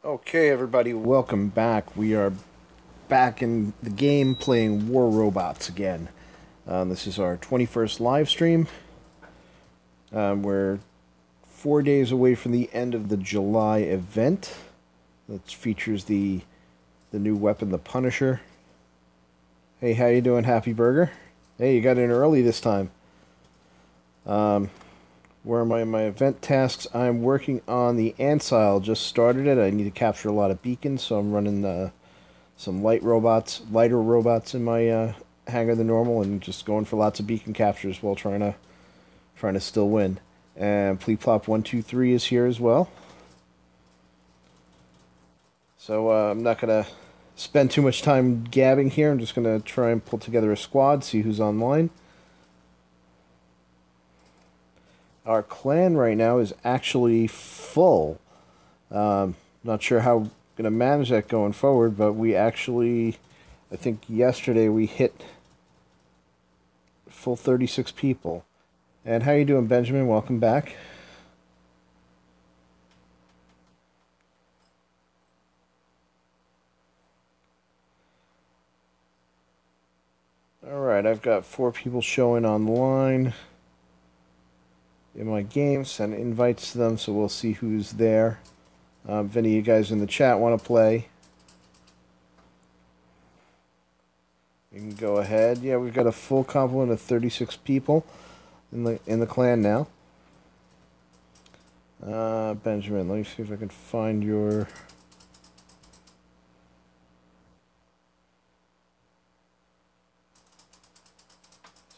Okay, everybody, welcome back. We are back in the game playing War Robots again. This is our 21st live stream. We're 4 days away from the end of the July event. That features the new weapon, the Punisher. Hey, how you doing, Happy Burger? Hey, you got in early this time. Where am I in my event tasks? I'm working on the Ancile. Just started it. I need to capture a lot of beacons, so I'm running some lighter robots in my hangar than normal, and just going for lots of beacon captures while trying to still win. And Pleplop 123 is here as well. So I'm not gonna spend too much time gabbing here. I'm just gonna try and pull together a squad, see who's online. Our clan right now is actually full. Not sure how we're going to manage that going forward, but we actually, I think yesterday we hit full 36 people. And how you doing, Benjamin? Welcome back. Alright, I've got 4 people showing online in my game. Send invites to them, so we'll see who's there. If any of you guys in the chat want to play, you can go ahead. Yeah, we've got a full complement of 36 people in the clan now. Benjamin, let me see if I can find your...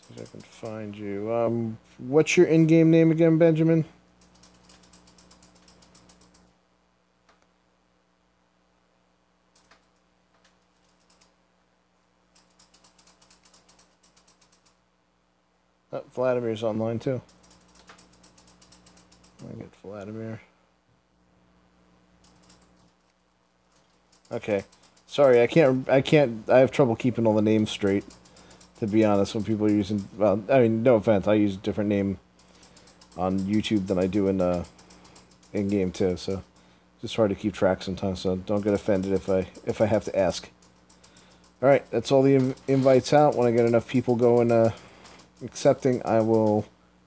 See if I can find you. What's your in-game name again, Benjamin? Oh, Vladimir's online too. I get Vladimir. Okay. Sorry, I have trouble keeping all the names straight, to be honest, when people are using, well, I mean, no offense, I use a different name on YouTube than I do in game too, so it's just hard to keep track sometimes, so don't get offended if I have to ask. Alright, that's all the invites out. When I get enough people going accepting, I will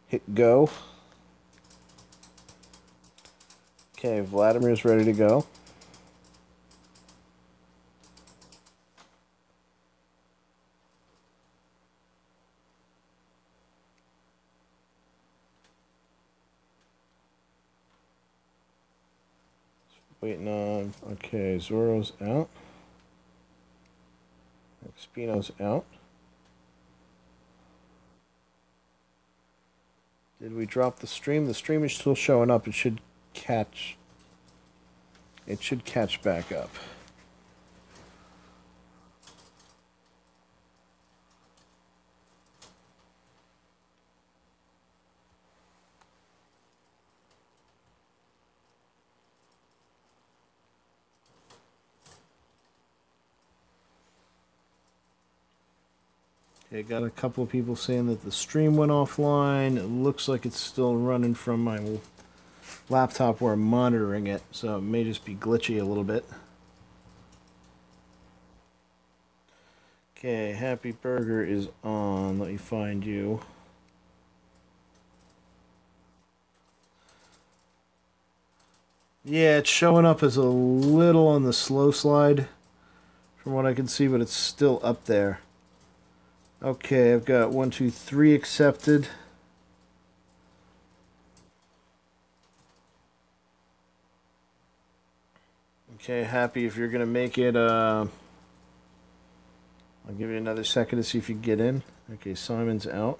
hit go. Okay, Vladimir's ready to go. Waiting on... Okay, Zoro's out. Spino's out. Did we drop the stream? The stream is still showing up. It should catch back up. Okay, got a couple of people saying that the stream went offline. It looks like it's still running from my laptop where I'm monitoring it, so it may just be glitchy a little bit. Okay, Happy Burger is on. Let me find you. Yeah, it's showing up as a little on the slow slide from what I can see, but it's still up there. Okay, I've got 1, 2, 3 accepted. Okay, Happy, if you're going to make it, I'll give you another second to see if you get in. Okay, Simon's out.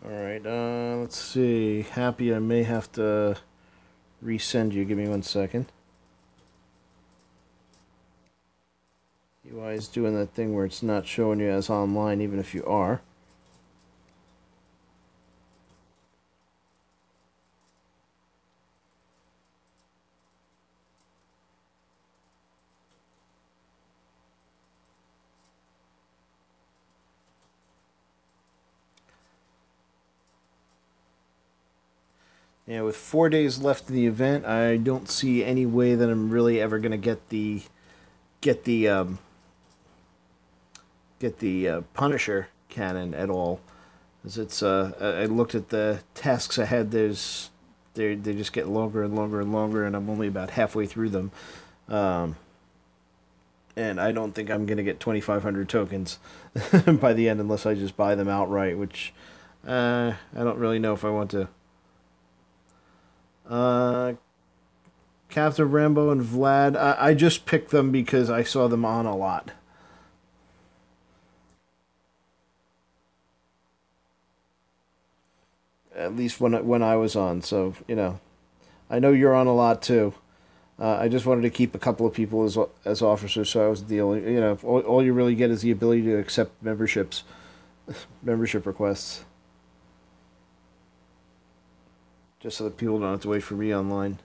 Alright, let's see. Happy, I may have to resend you. Give me 1 second. UI is doing that thing where it's not showing you as online even if you are. Yeah, with 4 days left in the event, I don't see any way that I'm really ever gonna get the Punisher cannon at all. As it's I looked at the tasks ahead. They just get longer and longer and longer, and I'm only about halfway through them. Um, and I don't think I'm gonna get 2,500 tokens by the end unless I just buy them outright, which I don't really know if I want to. Uh, Captain Rambo and Vlad. I just picked them because I saw them on a lot. At least when I was on. So I know you're on a lot too. I just wanted to keep a couple of people as officers, so I was the only. All you really get is the ability to accept membership requests, just so that people don't have to wait for me online.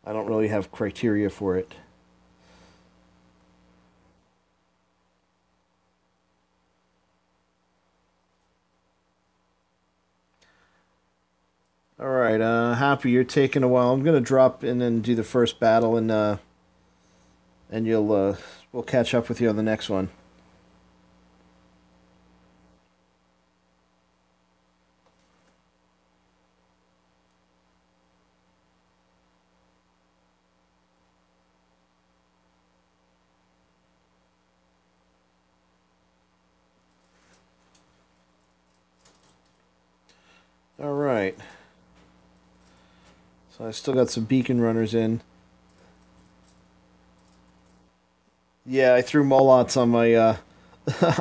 I don't really have criteria for it. All right, Happy, you're taking a while. I'm gonna drop in and do the first battle, and we'll catch up with you on the next one. All right. So I still got some beacon runners in. Yeah, I threw molots on my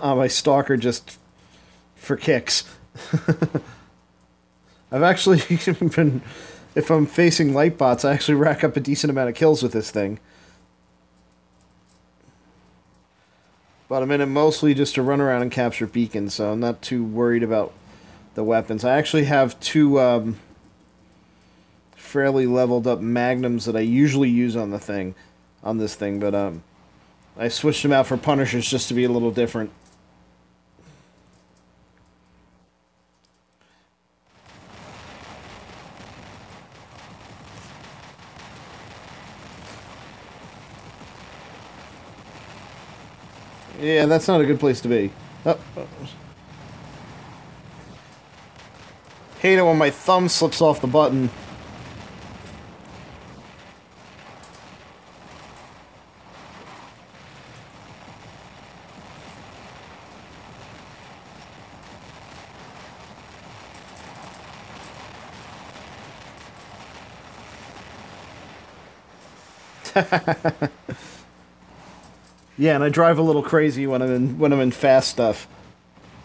on my stalker just for kicks. I've actually been, if I'm facing light bots, I actually rack up a decent amount of kills with this thing. But I'm in it mostly just to run around and capture beacons, so I'm not too worried about the weapons. I actually have two fairly leveled up magnums that I usually use on this thing, but I switched them out for Punishers just to be a little different. Yeah, that's not a good place to be. Oh. Hate it when my thumb slips off the button. Yeah, and I drive a little crazy when I'm in fast stuff.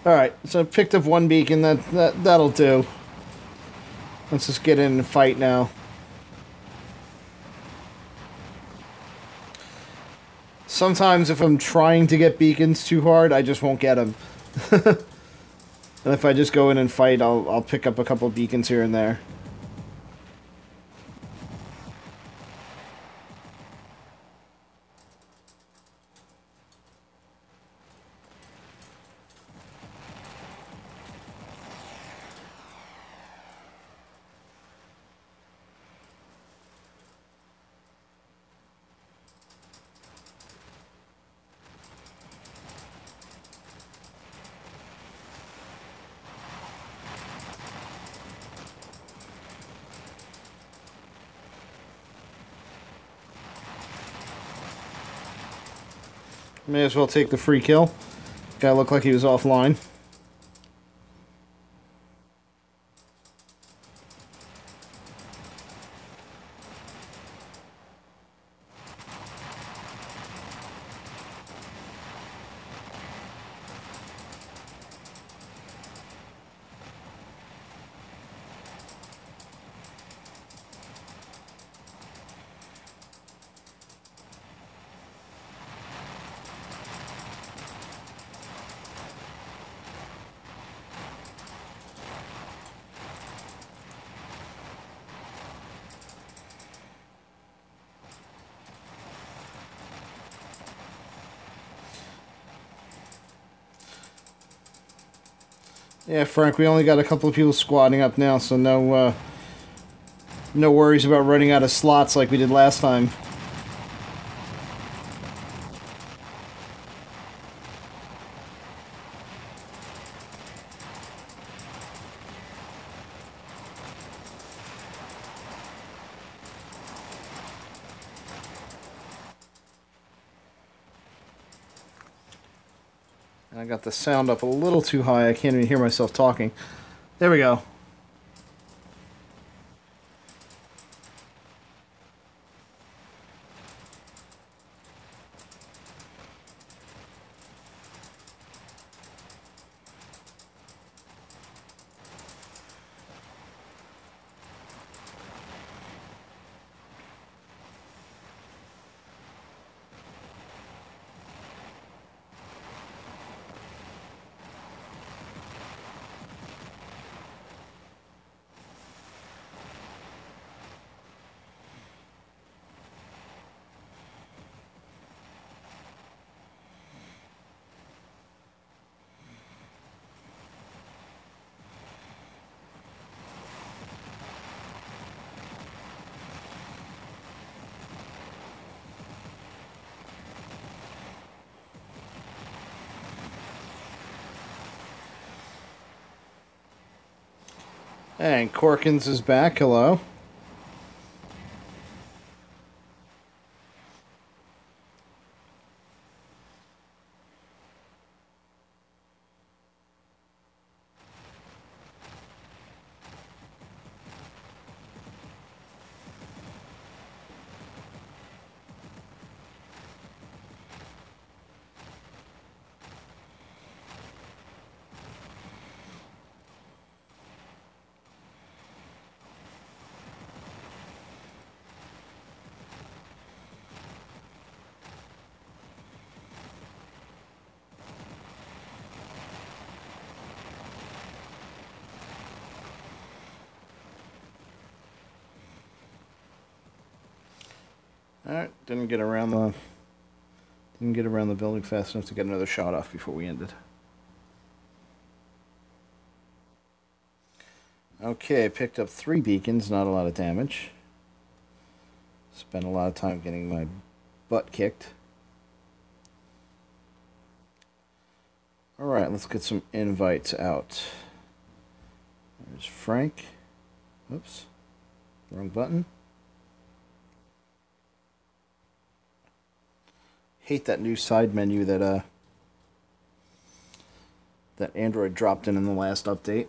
All right, so I picked up one beacon. That'll do. Let's just get in and fight now. Sometimes if I'm trying to get beacons too hard, I just won't get them. And if I just go in and fight, I'll pick up a couple beacons here and there. May as well take the free kill. Guy looked like he was offline. Yeah, Frank, we only got a couple of people squatting up now, so no worries about running out of slots like we did last time. I got the sound up a little too high. I can't even hear myself talking. There we go. And Corkins is back. Hello. Alright, didn't get around the building fast enough to get another shot off before we ended. Okay, picked up 3 beacons, not a lot of damage. Spent a lot of time getting my butt kicked. Alright, let's get some invites out. There's Frank. Oops. Wrong button. Hate that new side menu that Android dropped in the last update.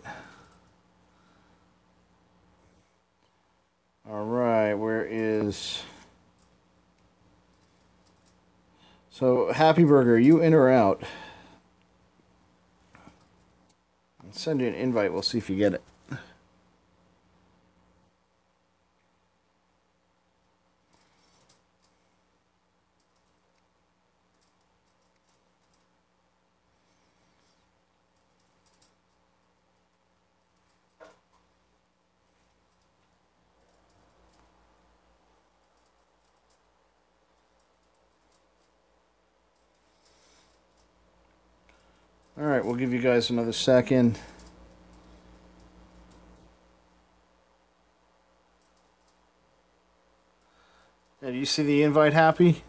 Alright, where is... So, Happy Burger, you in or out? I'll send you an invite, we'll see if you get it. Alright, we'll give you guys another second. Do you see the invite, Happy?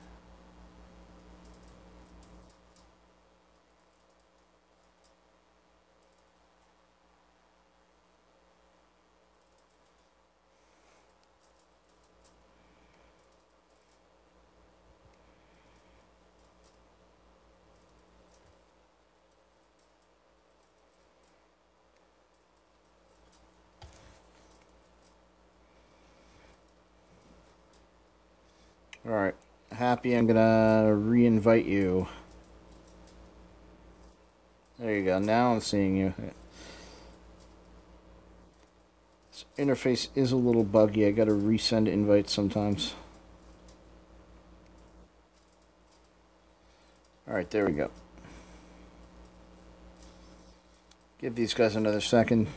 Alright, Happy, I'm gonna re-invite you. There you go, now I'm seeing you. This interface is a little buggy, I gotta resend invites sometimes. Alright, there we go. Give these guys another second.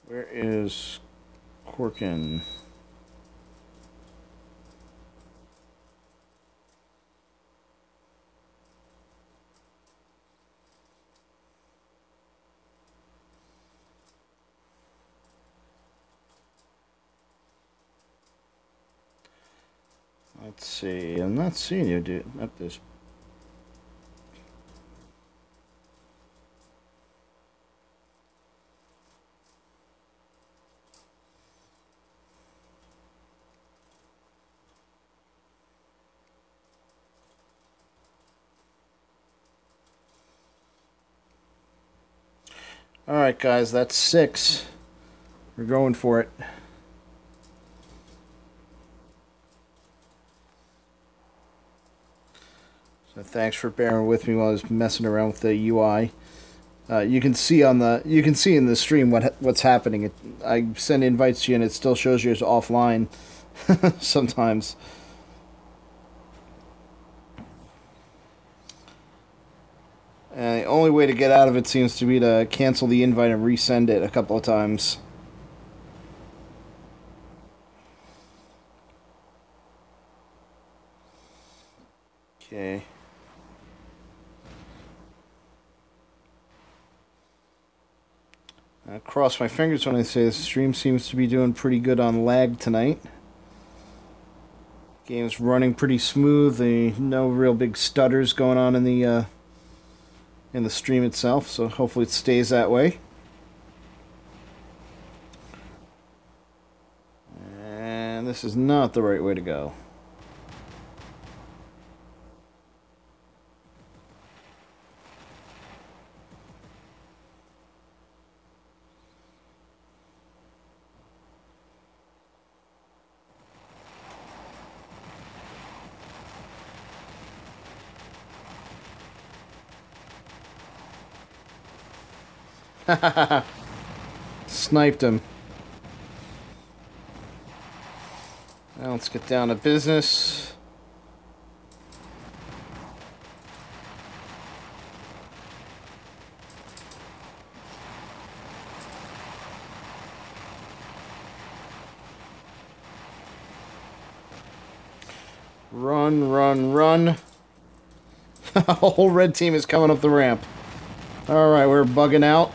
Where is Corkin. Let's see. I'm not seeing you, dude. Up this. All right, guys. That's 6. We're going for it. So thanks for bearing with me while I was messing around with the UI. You can see in the stream what's happening. I send invites to you and it still shows you as offline sometimes. And the only way to get out of it seems to be to cancel the invite and resend it a couple of times. Okay. I cross my fingers when I say the stream seems to be doing pretty good on lag tonight. Game's running pretty smooth. No real big stutters going on in the stream itself, so hopefully it stays that way. And this is not the right way to go. Sniped him. Now let's get down to business. Run, run, run. The whole red team is coming up the ramp. Alright, we're bugging out.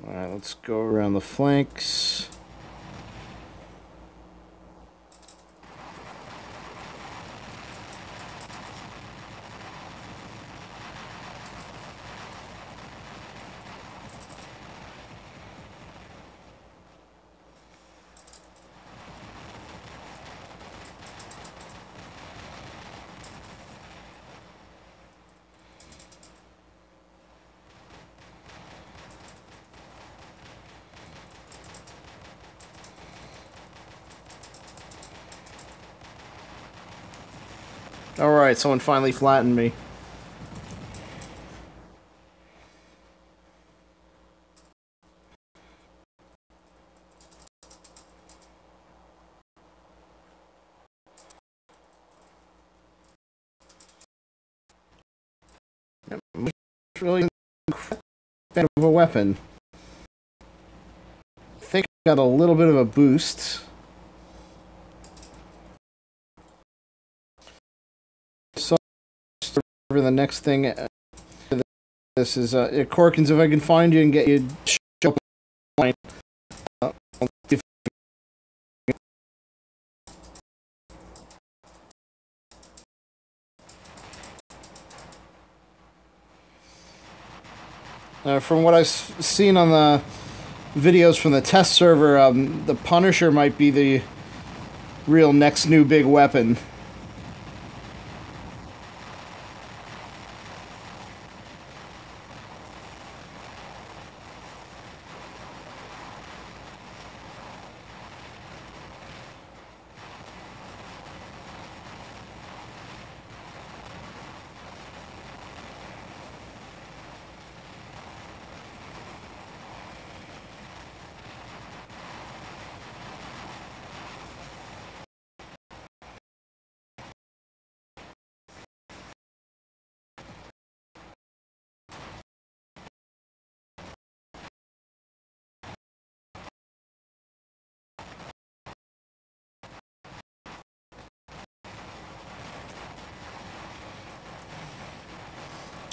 Alright, let's go around the flanks. Alright, someone finally flattened me. It's really bad of a weapon. I think I got a little bit of a boost. For the next thing, this is Corkins. If I can find you and get you show up online, from what I've seen on the videos from the test server, the Punisher might be the real next new big weapon.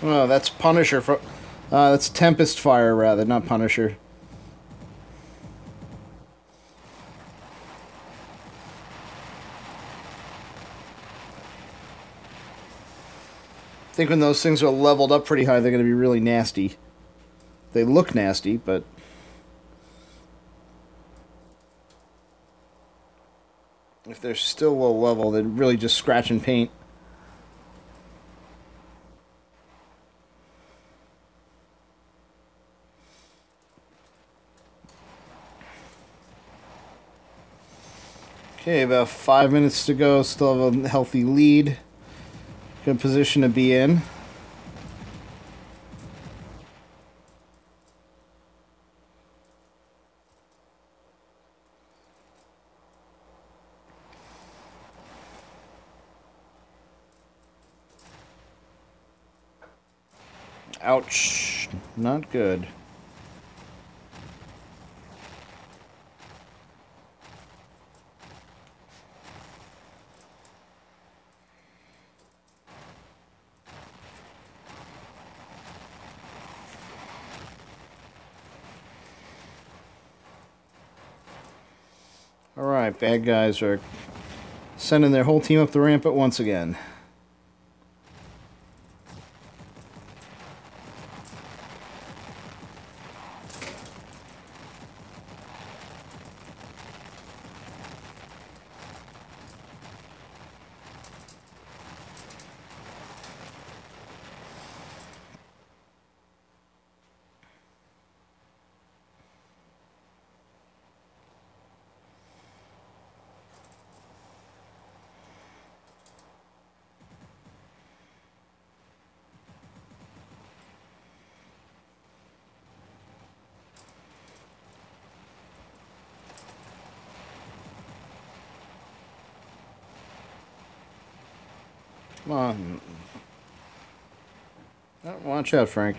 Oh, that's Punisher. That's Tempest Fire, rather, not Punisher. I think when those things are leveled up pretty high, they're going to be really nasty. They look nasty, but... if they're still low level, they're really just scratch and paint. Okay, about 5 minutes to go. Still have a healthy lead. Good position to be in. Ouch. Not good. Alright, bad guys are sending their whole team up the ramp at once again. Come on. Oh, watch out, Frank.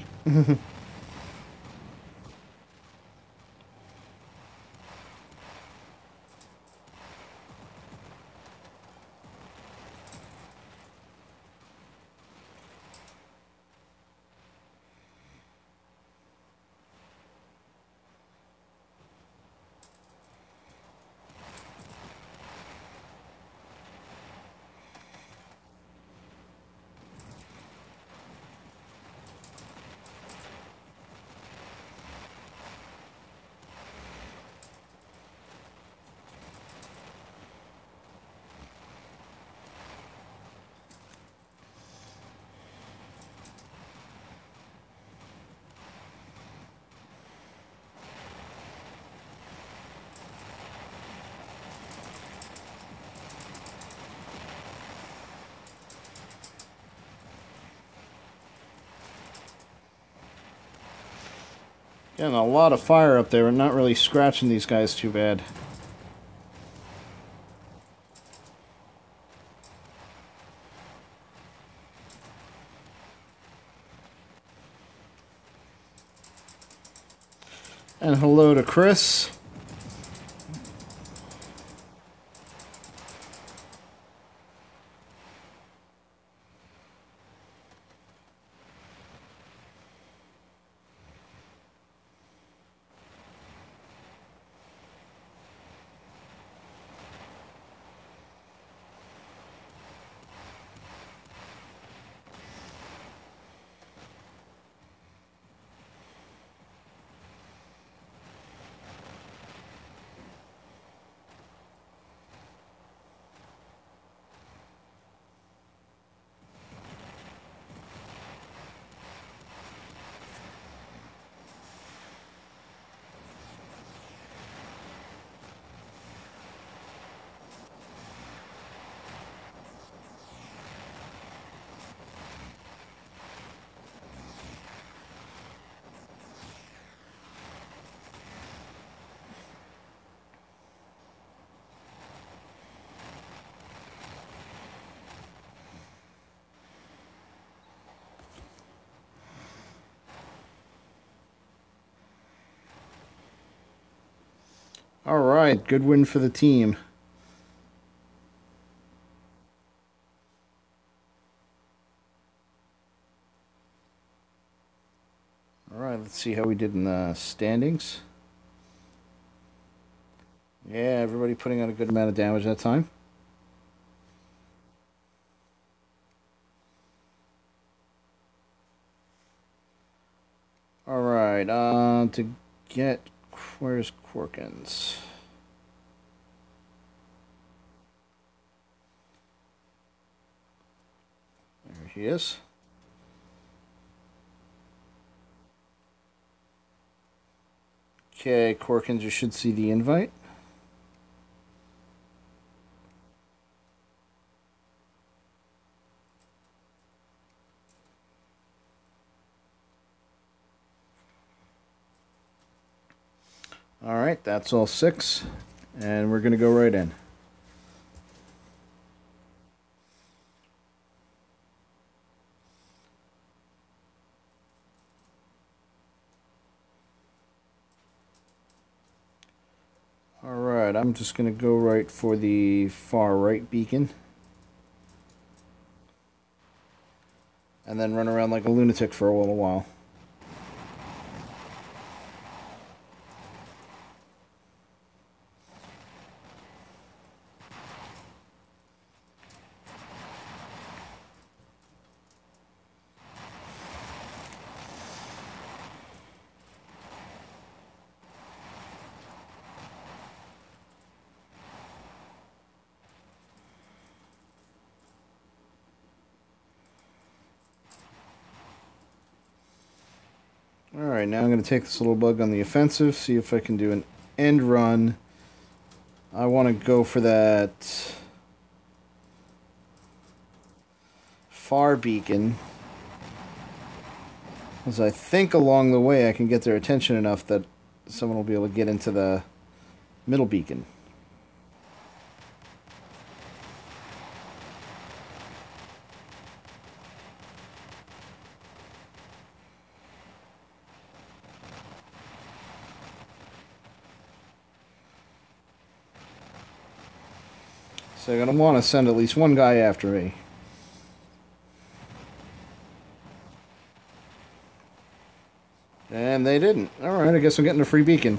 Getting a lot of fire up there and not really scratching these guys too bad. And hello to Chris. All right, good win for the team. Let's see how we did in the standings. Yeah, everybody putting out a good amount of damage that time. Alright, to get... Where's Corkins? There he is. Okay, Corkins, you should see the invite. Alright, that's all 6. And we're going to go right in. Alright, I'm just going to go right for the far right beacon. And then run around like a lunatic for a little while. Alright, now I'm going to take this little bug on the offensive, see if I can do an end run. I want to go for that far beacon, because I think along the way I can get their attention enough that someone will be able to get into the middle beacon. So I'm going to want to send at least one guy after me. And they didn't. Alright, I guess I'm getting a free beacon.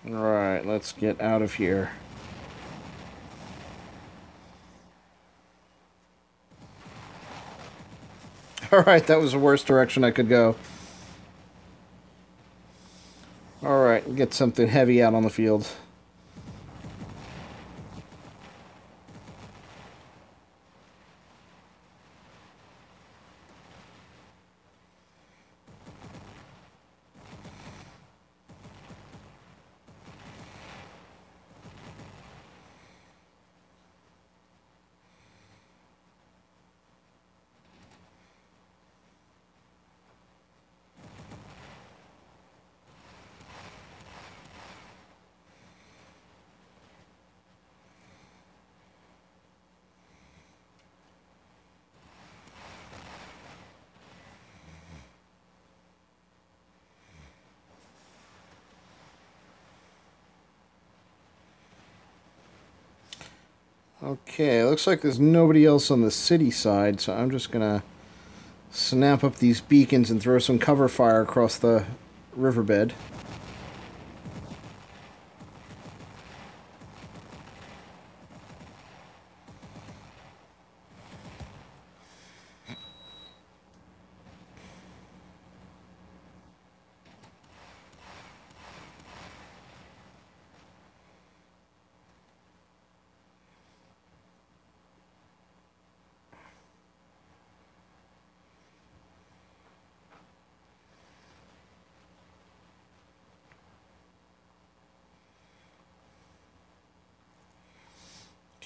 Alright, let's get out of here. Alright, that was the worst direction I could go. Alright, get something heavy out on the field. Okay, looks like there's nobody else on the city side, so I'm just gonna snap up these beacons and throw some cover fire across the riverbed.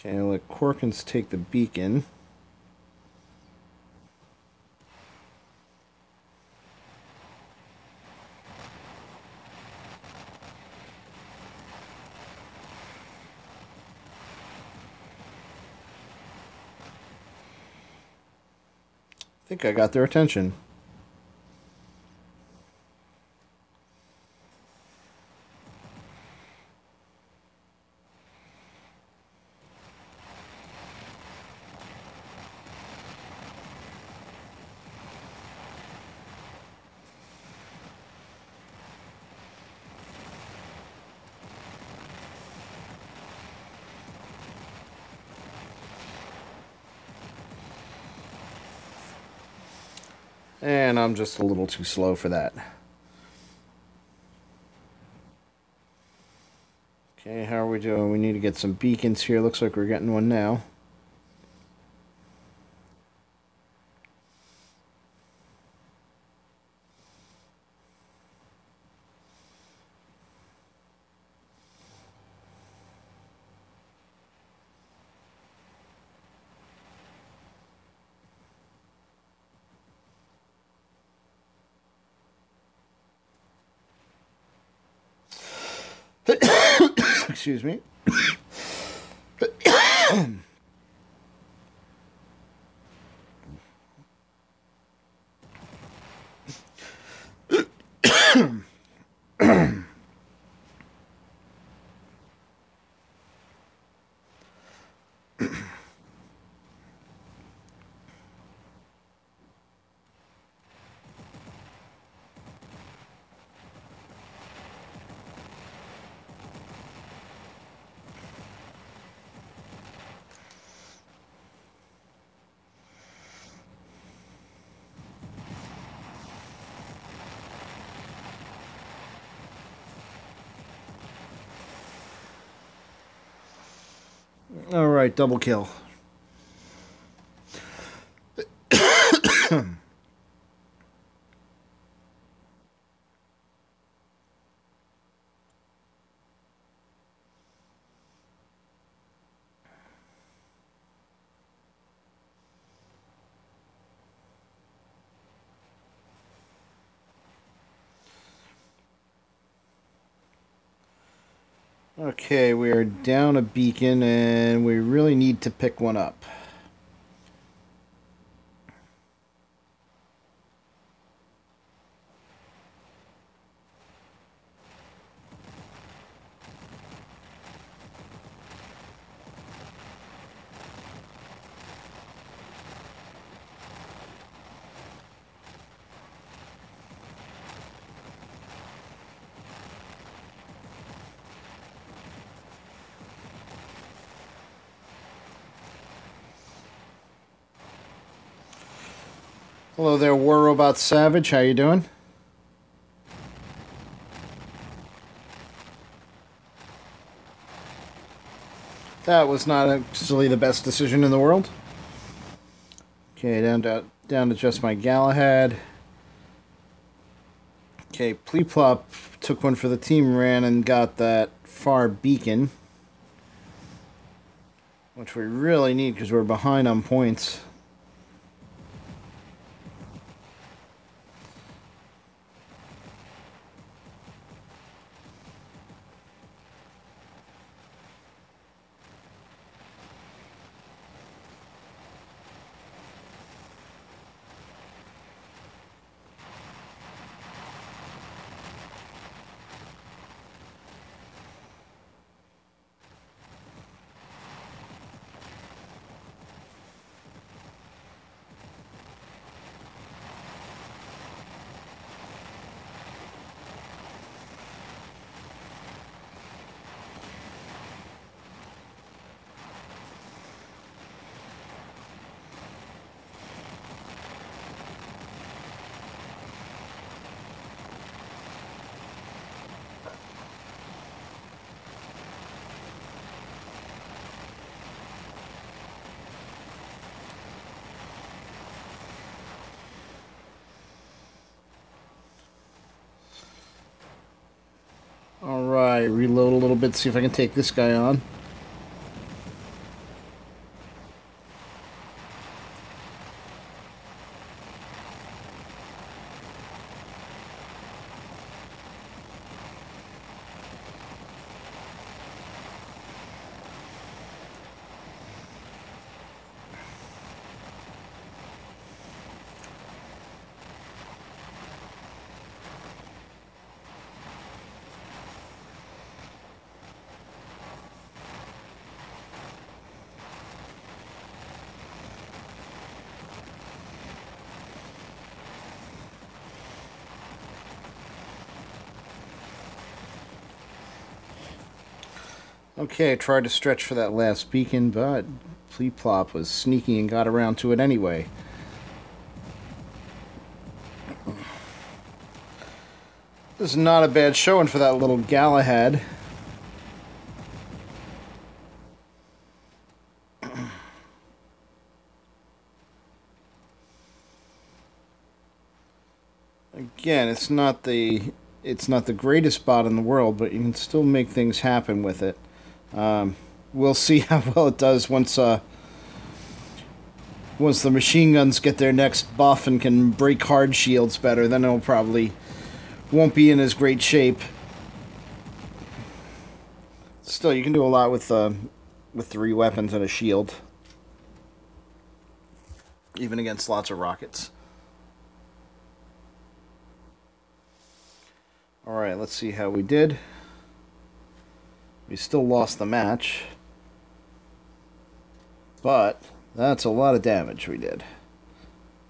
Okay, I'll let Corkins take the beacon. think I got their attention. And I'm just a little too slow for that. Okay, how are we doing? We need to get some beacons here. Looks like we're getting one now. Excuse me. All right, double kill. Okay, we are down a beacon and we really need to pick one up. Hello there, War Robot Savage. How you doing? That was not actually the best decision in the world. Okay, down to just my Galahad. Okay, Pleeplop took one for the team, ran and got that far beacon, which we really need because we're behind on points. Alright, reload a little bit, see if I can take this guy on. Okay, I tried to stretch for that last beacon, but Pleeplop was sneaky and got around to it anyway. This is not a bad showing for that little Galahad. Again, it's not the greatest bot in the world, but you can still make things happen with it. We'll see how well it does once the machine guns get their next buff and can break hard shields better. Then it'll probably won't be in as great shape. Still, you can do a lot with 3 weapons and a shield, even against lots of rockets. Alright, let's see how we did. We still lost the match, but that's a lot of damage we did.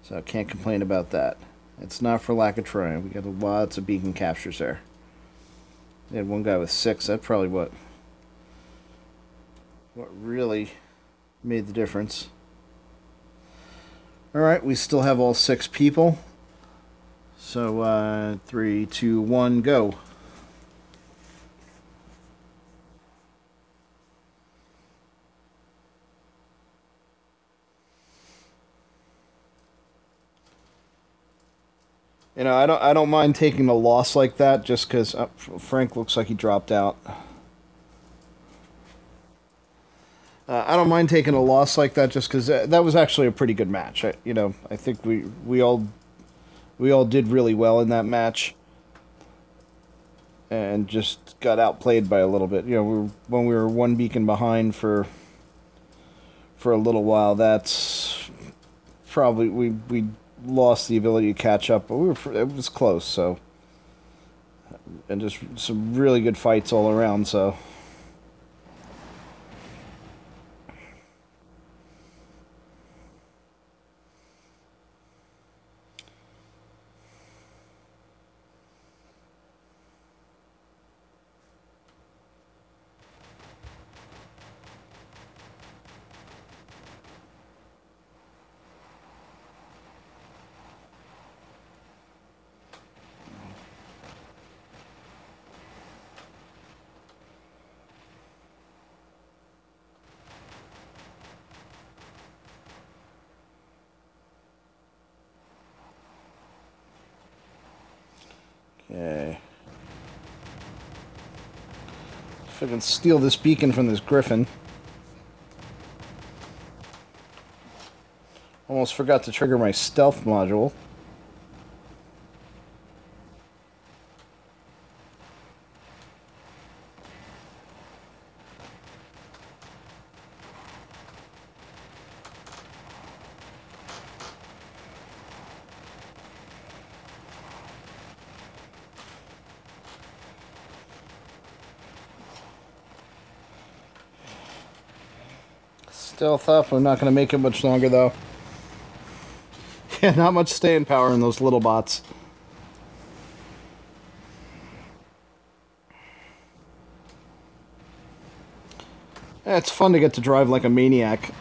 So I can't complain about that. It's not for lack of trying. We got lots of beacon captures there. We had one guy with 6. That's probably what really made the difference. Alright, we still have all 6 people. So, 3, 2, 1, go. You know, I don't mind taking a loss like that just because Frank looks like he dropped out. I don't mind taking a loss like that just because that was actually a pretty good match. I think we all did really well in that match, and just got outplayed by a little bit. When we were 1 beacon behind for a little while, that's probably we lost the ability to catch up, but it was close. So, and just some really good fights all around. So. Okay. If I can steal this beacon from this Griffin. Almost forgot to trigger my stealth module. Stealth up. We're not going to make it much longer, though. Yeah, not much staying power in those little bots. Yeah, it's fun to get to drive like a maniac.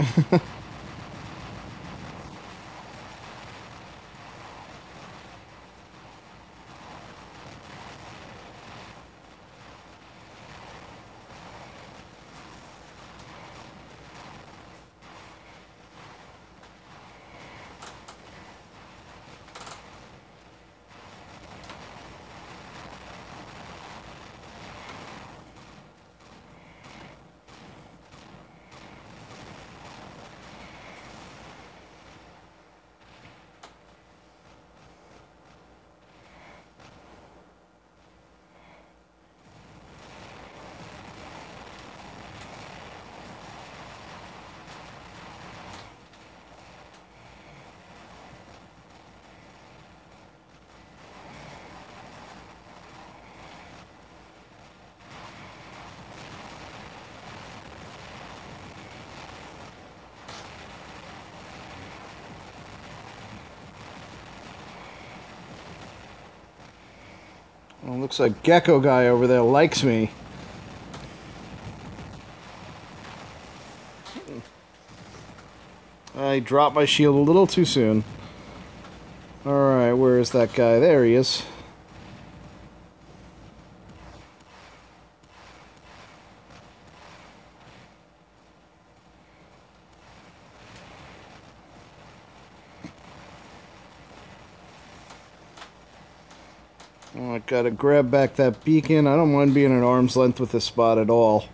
Well, looks like Gecko guy over there likes me. I dropped my shield a little too soon. Alright, where is that guy? There he is. Oh, I gotta grab back that beacon. I don't mind being at arm's length with this spot at all.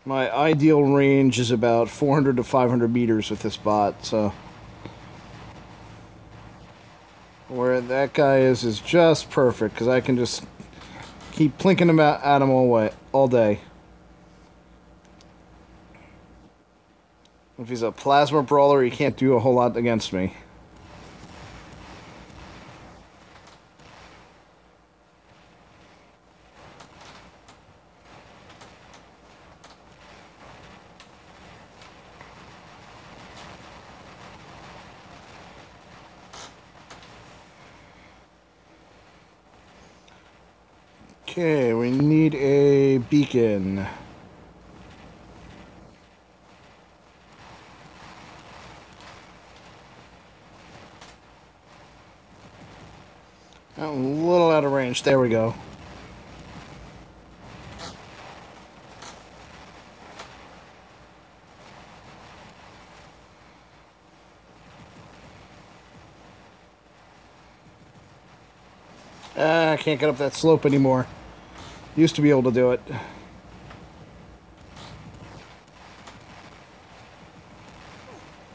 My ideal range is about 400 to 500 meters with this bot, so... Where that guy is just perfect, because I can just keep plinking him at him all day. If he's a plasma brawler, he can't do a whole lot against me. Okay, we need a beacon. Oh, a little out of range. There we go. I can't get up that slope anymore. Used to be able to do it.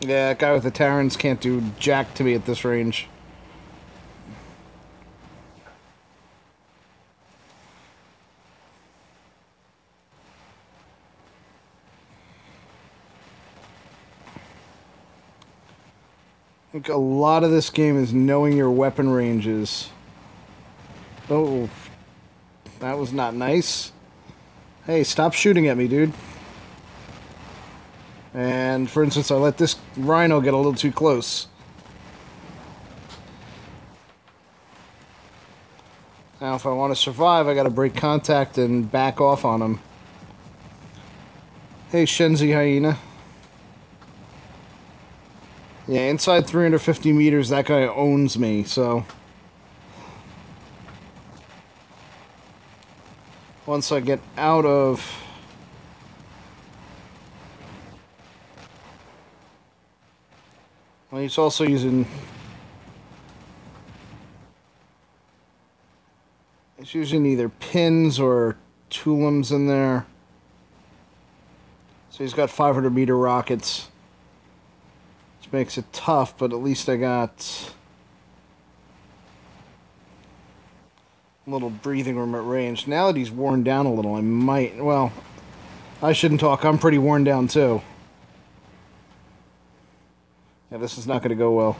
Yeah, that guy with the Terrans can't do jack to me at this range. I think a lot of this game is knowing your weapon ranges. Oh, that was not nice. Hey, stop shooting at me, dude. And, for instance, I let this rhino get a little too close. Now, if I want to survive, I gotta break contact and back off on him. Hey, Shenzi Hyena. Yeah, inside 350 meters, that guy owns me, so... Once I get out of... Well, he's also using... He's using either pins or Tulums in there. So he's got 500 meter rockets. Which makes it tough, but at least I got... little breathing room at range. Now that he's worn down a little, I might... Well, I shouldn't talk. I'm pretty worn down, too. Yeah, this is not going to go well.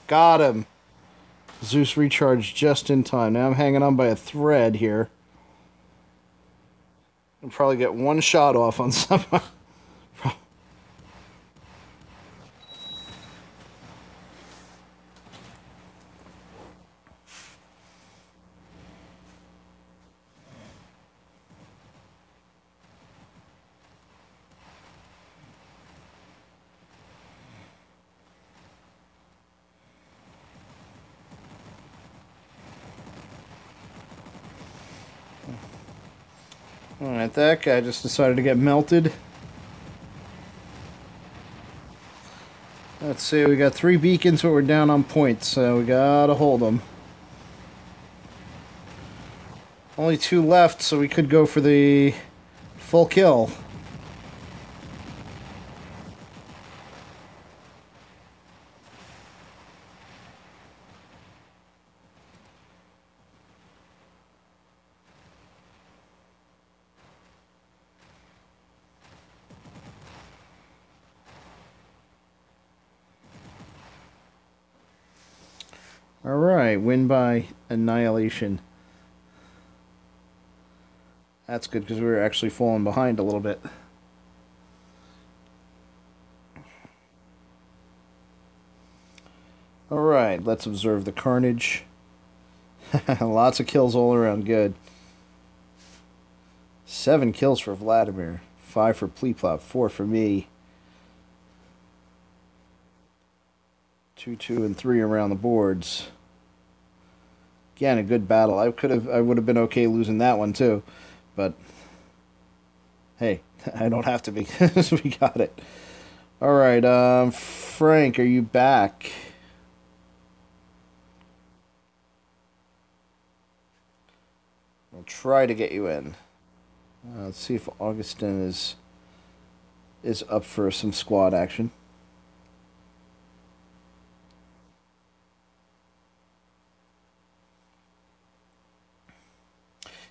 Got him! Zeus recharged just in time. Now I'm hanging on by a thread here. I'll probably get one shot off on someone. Alright, that guy just decided to get melted. Let's see, we got 3 beacons, but we're down on points, so we gotta hold them. Only 2 left, so we could go for the full kill. Alright, win by annihilation. That's good because we were actually falling behind a little bit. Alright, let's observe the carnage. Lots of kills all around. Good. 7 kills for Vladimir. 5 for Pleeplop. 4 for me. 2, 2, and 3 around the boards. Again, a good battle. I would have been okay losing that one too, but hey, I don't have to be. We got it. All right, Frank, are you back? I'll try to get you in. Let's see if Augustin is up for some squad action.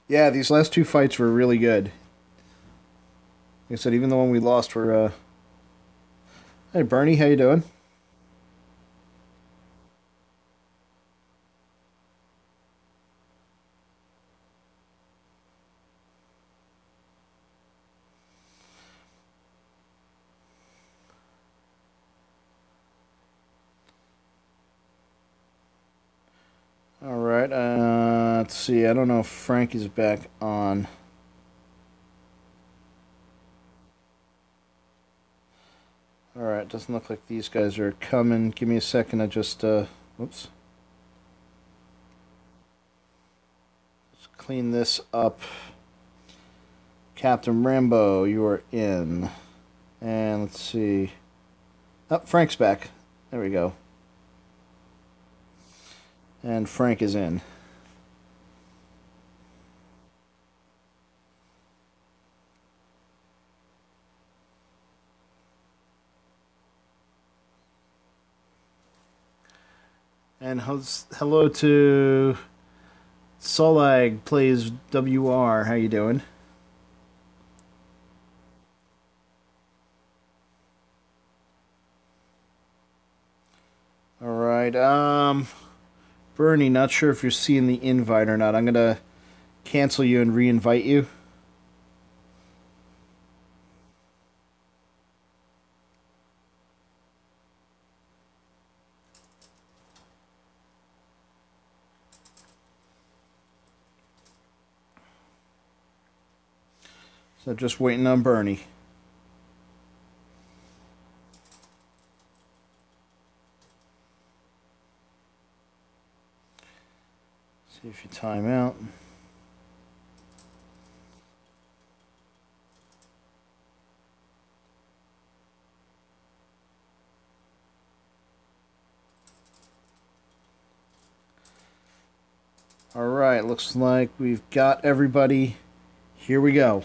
Yeah, these last 2 fights were really good. Like I said, even the one we lost were. Hey, Bernie, how you doing? All right. Let's see. I don't know if Frank is back on. All right. Doesn't look like these guys are coming. Give me a second. I just. Whoops. Let's clean this up. Captain Rambo, you are in. And let's see. Oh, Frank's back. There we go. And Frank is in. And hello to Solag plays WR. How you doing? All right. Bernie, not sure if you're seeing the invite or not. I'm gonna cancel you and re-invite you. So just waiting on Bernie. See if you time out. All right, looks like we've got everybody. Here we go.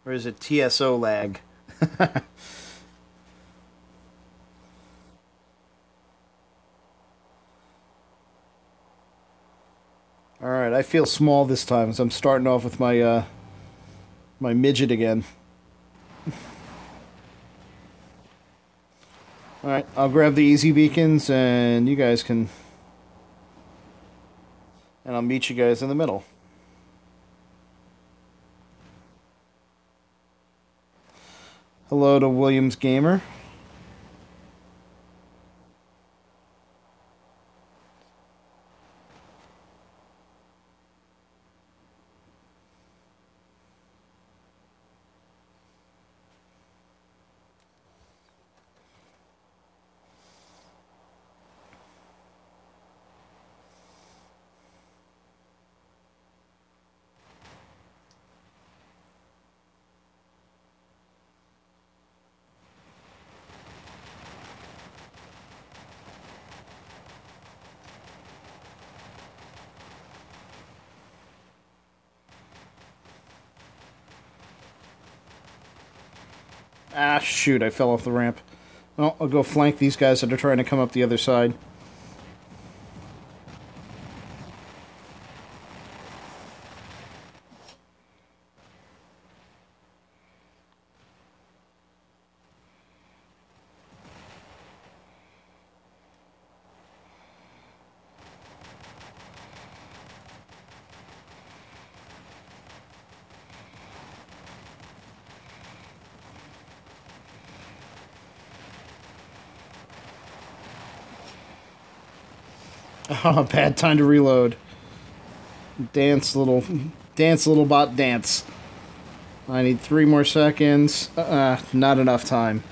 Or is it TSO lag? All right, I feel small this time as I'm starting off with my my midget again. All right, I'll grab the easy beacons and you guys can, and I'll meet you guys in the middle. Hello to Williams Gamer. Ah, shoot, I fell off the ramp. Well, I'll go flank these guys that are trying to come up the other side. Oh, bad time to reload. Dance, little bot, dance. I need 3 more seconds. Not enough time.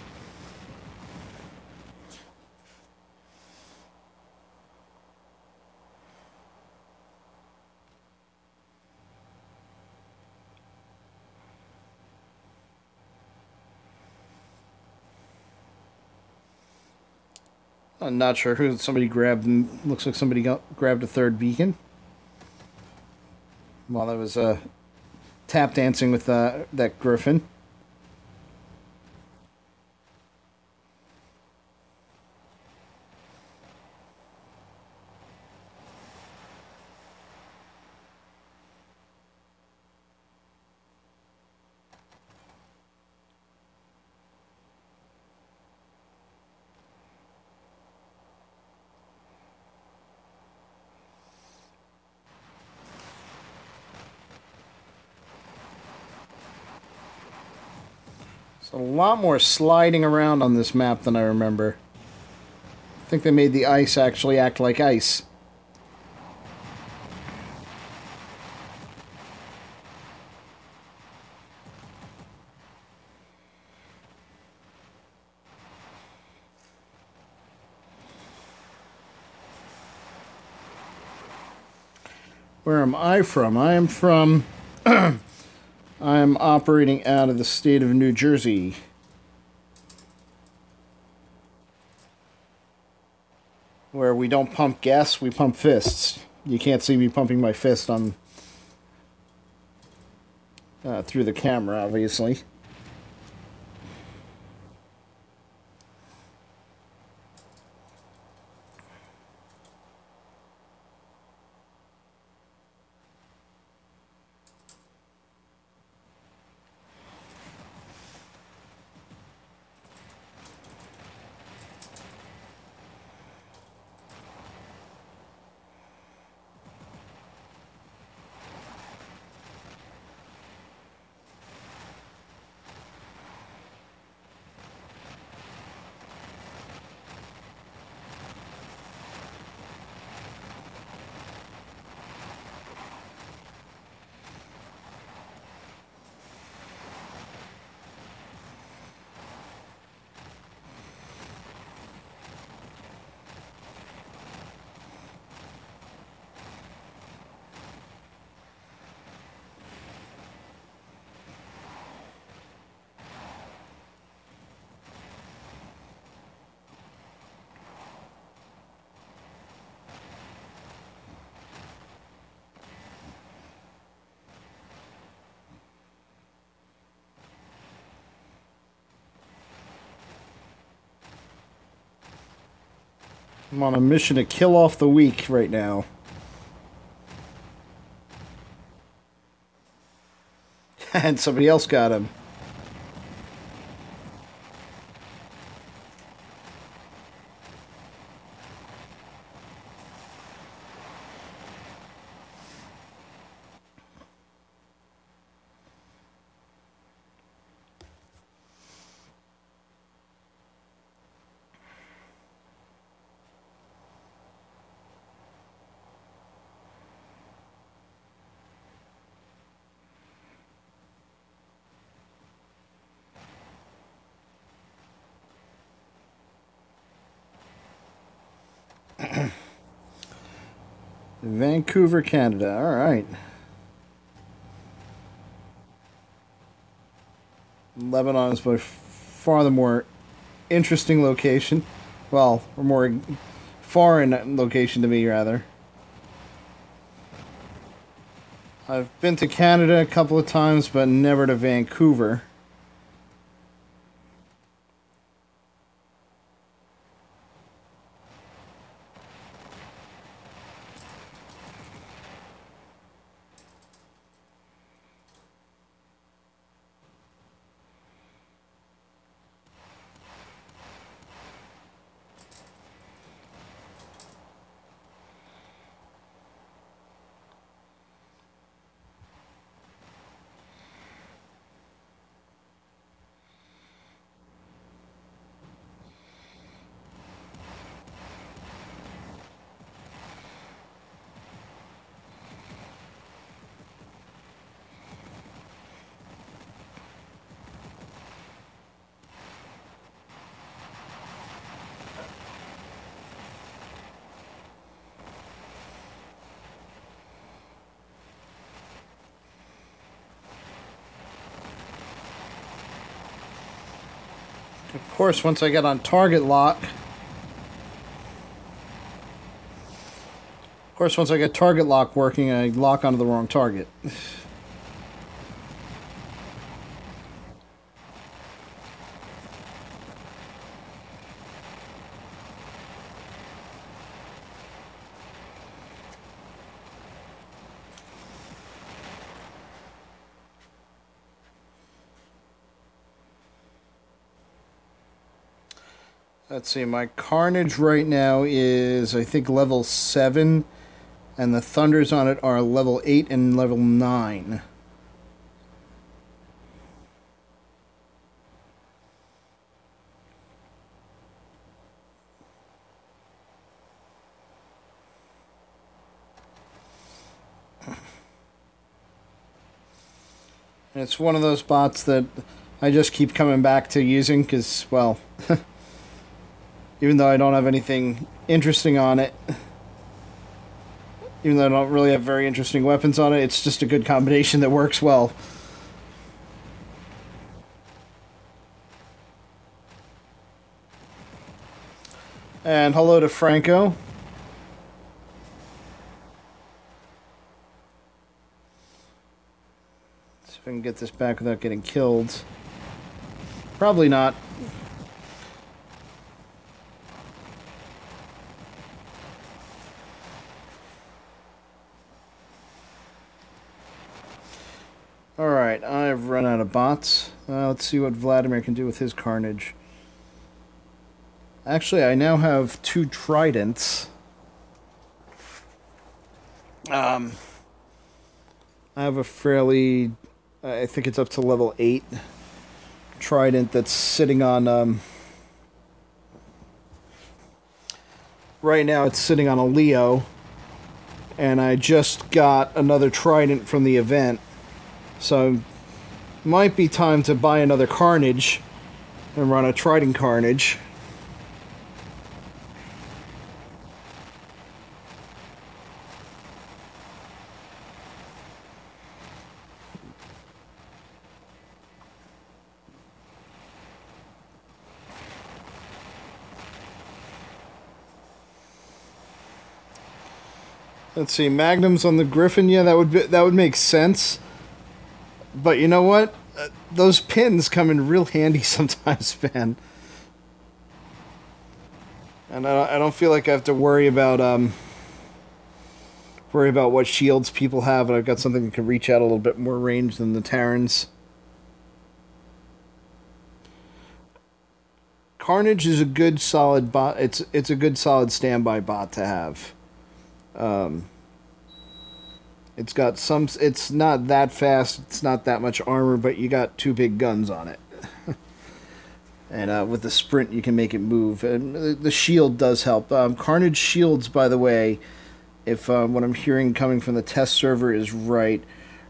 I'm not sure who somebody grabbed. Looks like somebody grabbed a third beacon. While I was tap dancing with that griffin. A lot more sliding around on this map than I remember. I think they made the ice actually act like ice. Where am I from? I am from... I'm operating out of the state of New Jersey. Where we don't pump gas, we pump fists. You can't see me pumping my fist on through the camera, obviously. I'm on a mission to kill off the weak right now. And somebody else got him. Vancouver, Canada. All right. Lebanon is by far the more interesting location. Well, or more foreign location to me, rather. I've been to Canada a couple of times, but never to Vancouver. Of course, once I get on target lock... Of course, once I get target lock working, I lock onto the wrong target. Let's see, my Carnage right now is, I think, level 7, and the Thunders on it are level 8 and level 9. And it's one of those bots that I just keep coming back to using because, well... even though I don't have anything interesting on it, even though I don't really have very interesting weapons on it, it's just a good combination that works well. And hello to Franco. See if I can get this back without getting killed. Probably not. Alright, I've run out of bots. Let's see what Vladimir can do with his Carnage. Actually, I now have 2 Tridents. I have a fairly... I think it's up to level 8 Trident that's sitting on... right now it's sitting on a Leo. And I just got another Trident from the event. So, might be time to buy another Carnage and run a Trident Carnage. Let's see, Magnums on the Griffin. Yeah, that would make sense. But you know what? Those pins come in real handy sometimes, man. And I don't feel like I have to worry about what shields people have, and I've got something that can reach out a little bit more range than the Terrans. Carnage is a good solid bot. It's a good solid standby bot to have. It's got some... It's not that fast, it's not that much armor, but you got 2 big guns on it. And with the sprint, you can make it move. And the shield does help. Carnage shields, by the way, if what I'm hearing coming from the test server is right,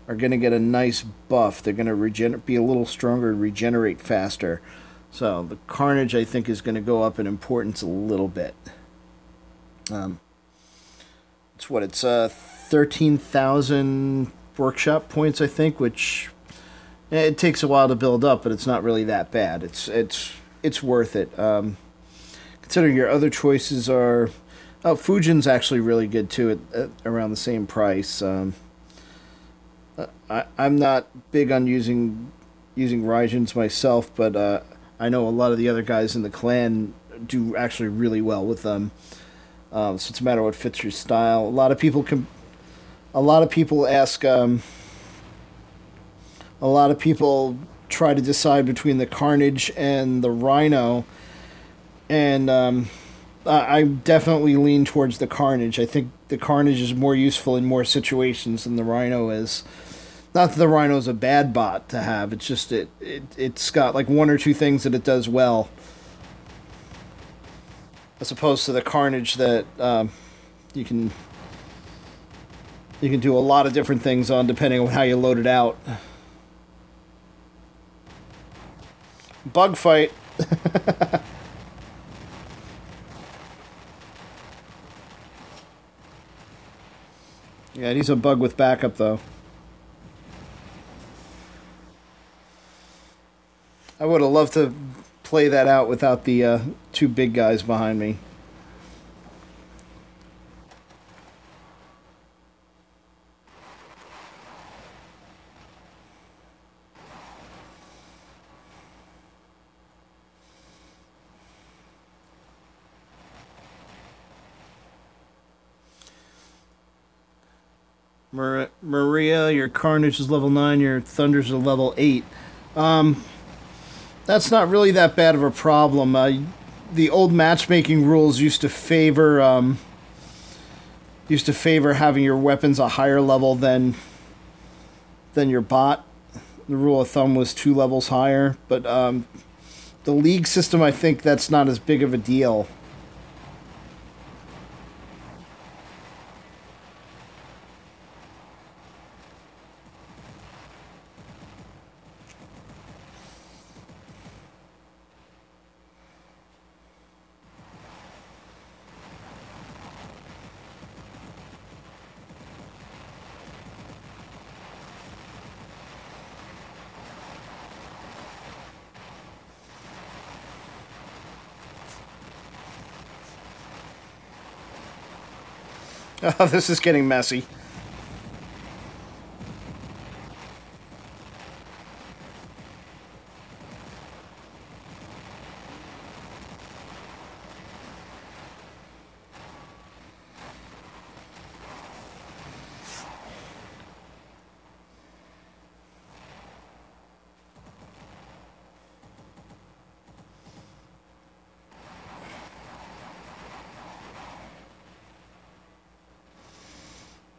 are going to get a nice buff. They're going to be a little stronger and regenerate faster. So the Carnage, I think, is going to go up in importance a little bit. It's what? It's 13,000 workshop points, I think, which it takes a while to build up, but it's not really that bad. It's worth it. Considering your other choices are... Oh, Fujin's actually really good, too, at around the same price. I'm not big on using Raijins myself, but I know a lot of the other guys in the clan do actually really well with them. So it's a matter of what fits your style. A lot of people ask. A lot of people try to decide between the Carnage and the Rhino, and I definitely lean towards the Carnage. I think the Carnage is more useful in more situations than the Rhino is. Not that the Rhino's a bad bot to have. It's just it's got like 1 or 2 things that it does well, as opposed to the Carnage that you can do a lot of different things on depending on how you load it out. Bug fight. Yeah, he's a bug with backup though. I would have loved to play that out without the two big guys behind me. Maria, your Carnage is level 9, your Thunders are level 8. That's not really that bad of a problem. The old matchmaking rules used to favor having your weapons a higher level than your bot. The rule of thumb was 2 levels higher, but the league system, I think that's not as big of a deal. Oh, this is getting messy.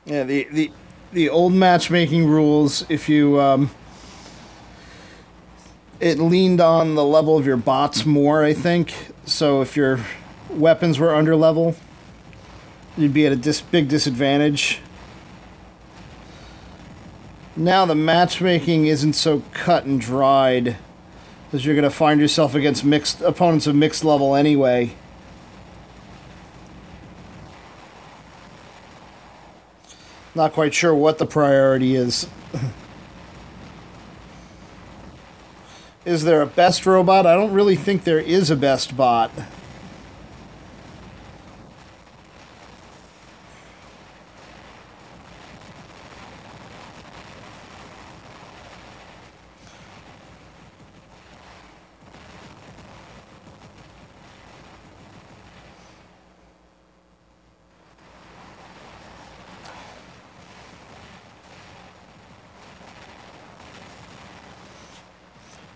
Yeah, the old matchmaking rules, if you it leaned on the level of your bots more, I think. So if your weapons were under level, you'd be at a big disadvantage. Now the matchmaking isn't so cut and dried, because you're going to find yourself against mixed opponents of mixed level anyway. Not quite sure what the priority is. Is there a best robot? I don't really think there is a best bot.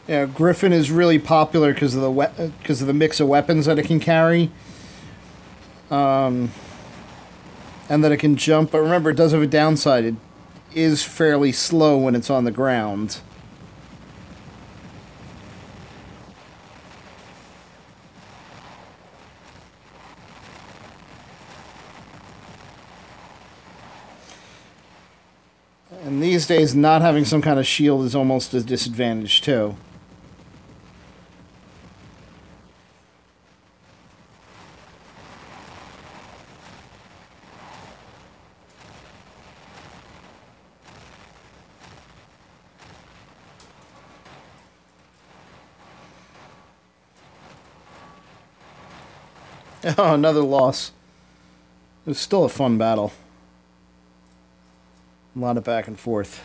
Yeah, Griffin is really popular because of the mix of weapons that it can carry, and that it can jump. But remember, it does have a downside. It is fairly slow when it's on the ground. And these days, not having some kind of shield is almost a disadvantage too. Oh, another loss. It was still a fun battle. A lot of back and forth.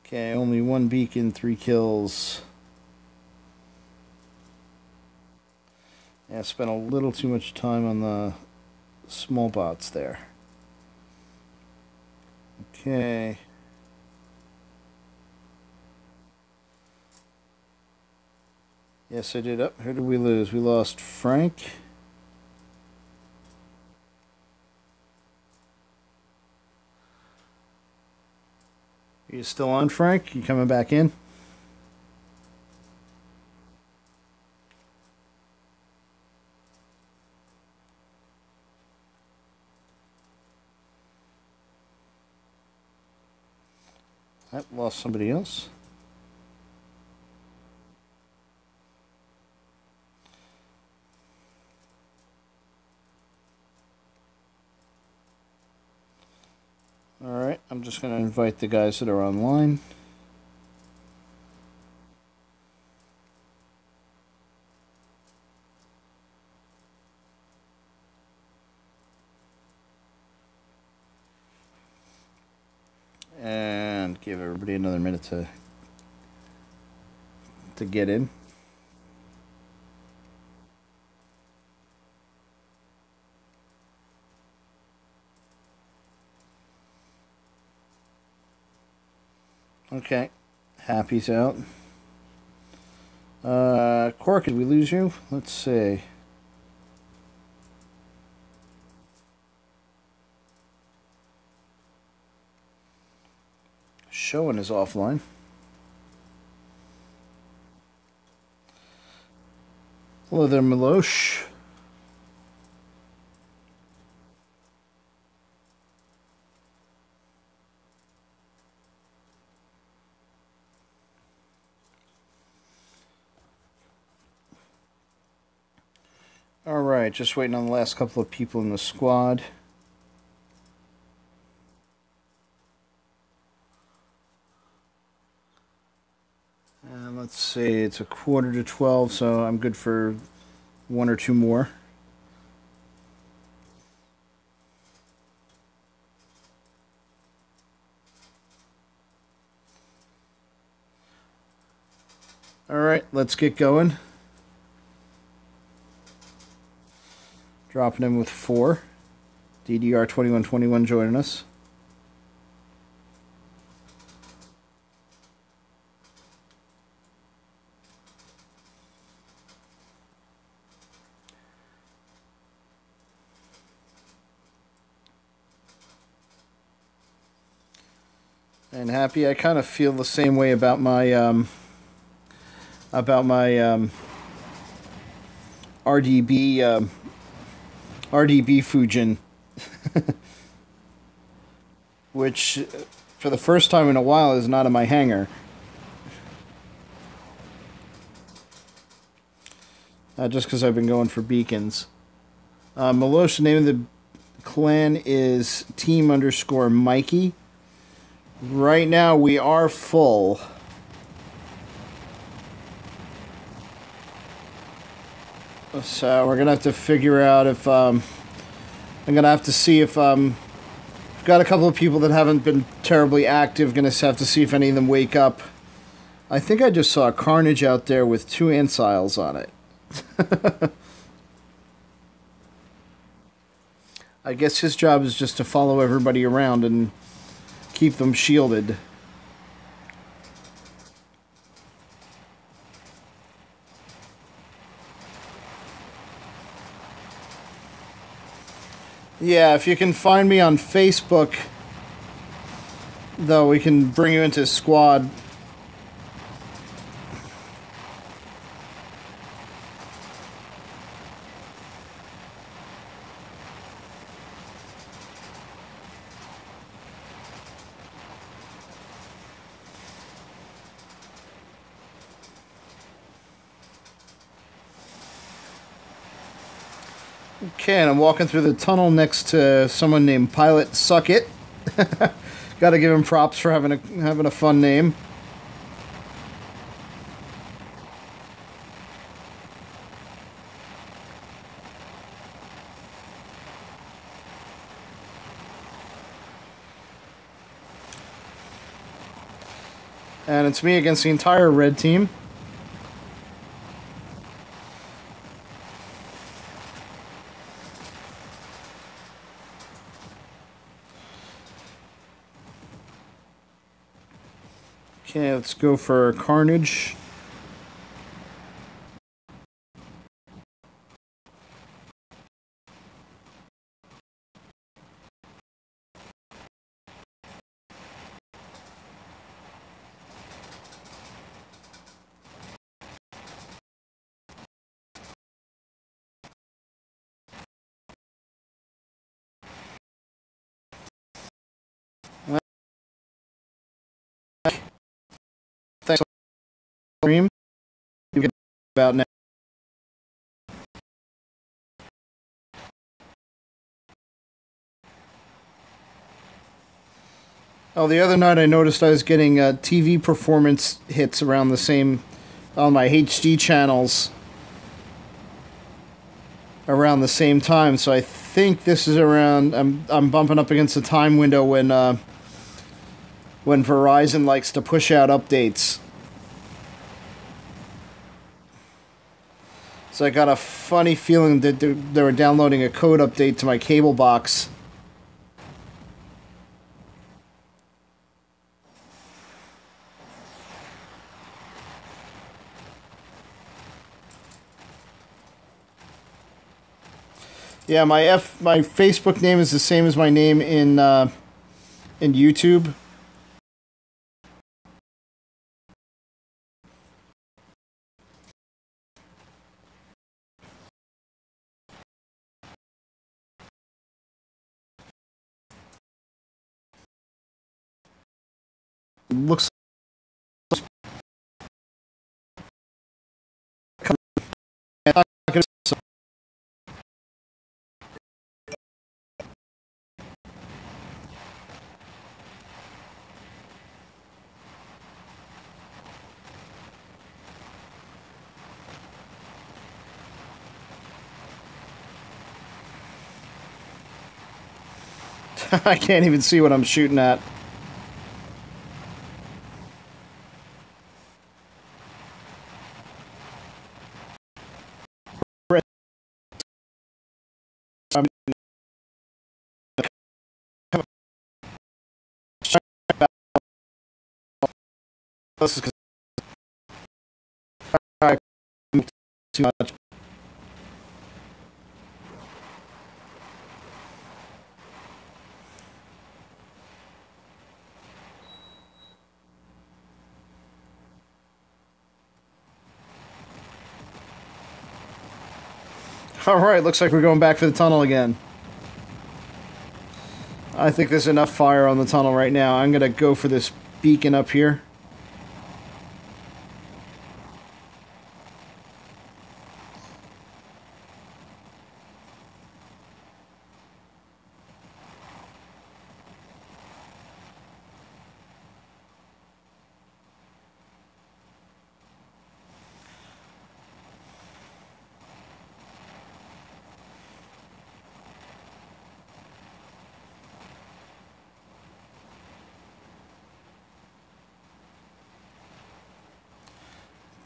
Okay, only 1 beacon, 3 kills. Yeah, spent a little too much time on the small bots there. Okay. Yes, I did. Who did we lose? We lost Frank. Are you still on, Frank? You coming back in? I lost somebody else. All right. Alright, I'm just going to invite the guys that are online. And give everybody another minute to get in. Okay, Happy's out. Cork, did we lose you? Let's see. Showing is offline. Hello there, Milosh. Alright, just waiting on the last couple of people in the squad. And let's see, it's 11:45, so I'm good for one or two more. Alright, let's get going. Dropping in with 4. DDR2121 joining us. And Happy, I kind of feel the same way about my RDB Fujin, which for the first time in a while is not in my hangar. Just because I've been going for beacons. Milosh, the name of the clan is Team_Mikey. Right now we are full. So we're gonna have to figure out if I'm gonna have to see if we've got a couple of people that haven't been terribly active. Gonna have to see if any of them wake up. I think I just saw a Carnage out there with 2 Anciles on it. I guess his job is just to follow everybody around and keep them shielded. Yeah, if you can find me on Facebook, though, we can bring you into squad. Okay, and I'm walking through the tunnel next to someone named Pilot Suckit. Got to give him props for having a fun name. And it's me against the entire red team. Okay, let's go for Carnage. Thanks, stream. You get about now. Oh, the other night I noticed I was getting TV performance hits around the same on my HD channels around the same time. So I think this is around. I'm bumping up against the time window when Verizon likes to push out updates. So I got a funny feeling that they were downloading a code update to my cable box. Yeah, my Facebook name is the same as my name in YouTube. Looks I can't even see what I'm shooting at. This is too much. Alright, looks like we're going back for the tunnel again. I think there's enough fire on the tunnel right now. I'm going to go for this beacon up here.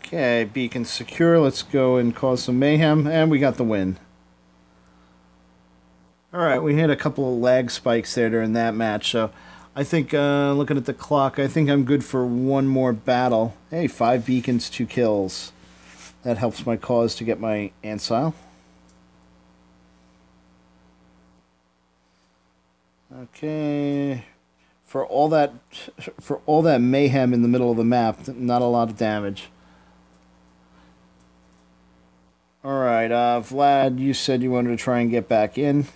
Okay, beacon secure. Let's go and cause some mayhem. And we got the win. Alright, we hit a couple of lag spikes there during that match. So I think, looking at the clock, I think I'm good for one more battle. Hey, 5 beacons, 2 kills. That helps my cause to get my Ancile. Okay. For all that mayhem in the middle of the map, not a lot of damage. Alright, Vlad, you said you wanted to try and get back in.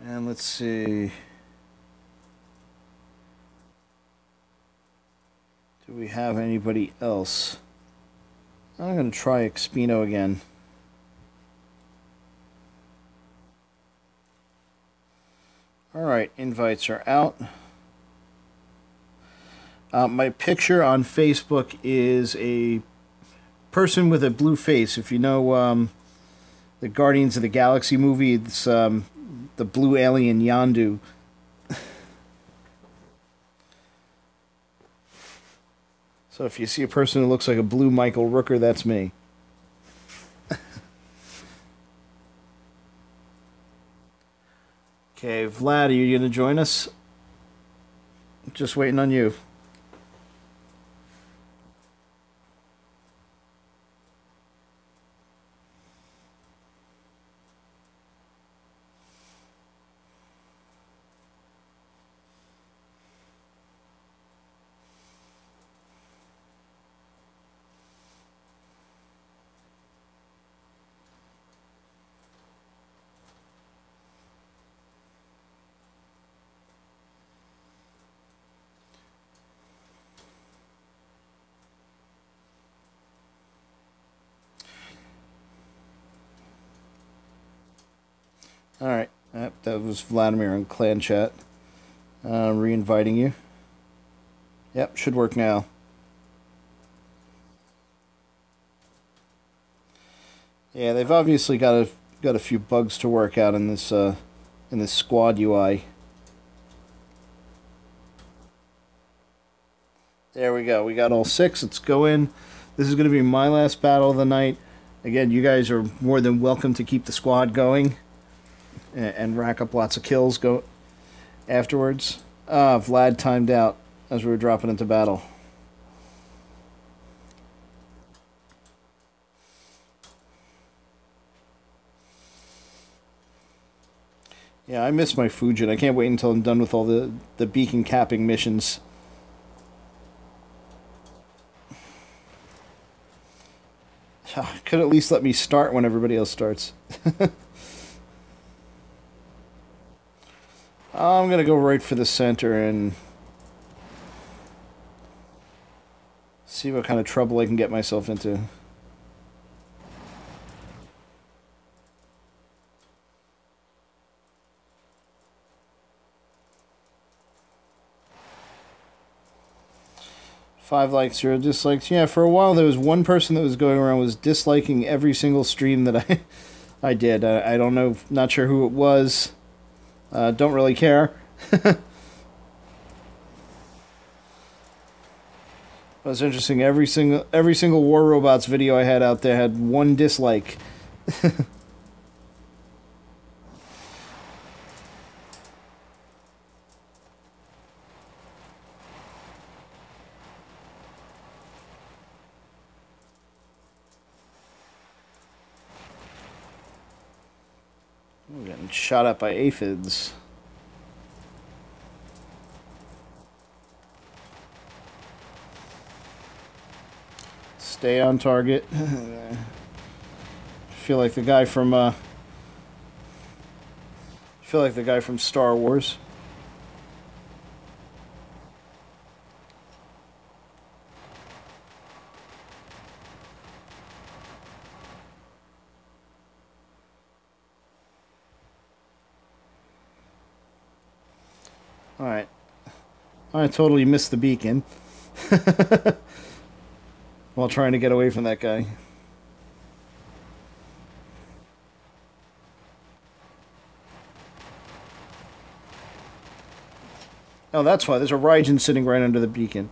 And let's see. Do we have anybody else? I'm going to try Expino again. Alright, invites are out. My picture on Facebook is a person with a blue face. If you know the Guardians of the Galaxy movie, it's the blue alien Yondu. So if you see a person who looks like a blue Michael Rooker, that's me. Okay, Vlad, are you going to join us? Just waiting on you. Alright. That was Vladimir in clan chat. Re-inviting you. Yep, should work now. Yeah, they've obviously got a few bugs to work out in this squad UI. There we go. We got all 6. Let's go in. This is going to be my last battle of the night. Again, you guys are more than welcome to keep the squad going and rack up lots of kills afterwards. Vlad timed out as we were dropping into battle. Yeah, I miss my Fujin. I can't wait until I'm done with all the beacon capping missions. Could at least let me start when everybody else starts. I'm going to go right for the center and see what kind of trouble I can get myself into. Five likes, 0 dislikes. Yeah, for a while there was one person that was going around was disliking every single stream that I did. I don't know, not sure who it was. Don't really care. It was interesting. Every single War Robots video I had out there had one dislike. We're getting shot at by aphids. Stay on target. Feel like the guy from Star Wars. Alright. I totally missed the beacon. While trying to get away from that guy. Oh, that's why. There's a Raijin sitting right under the beacon.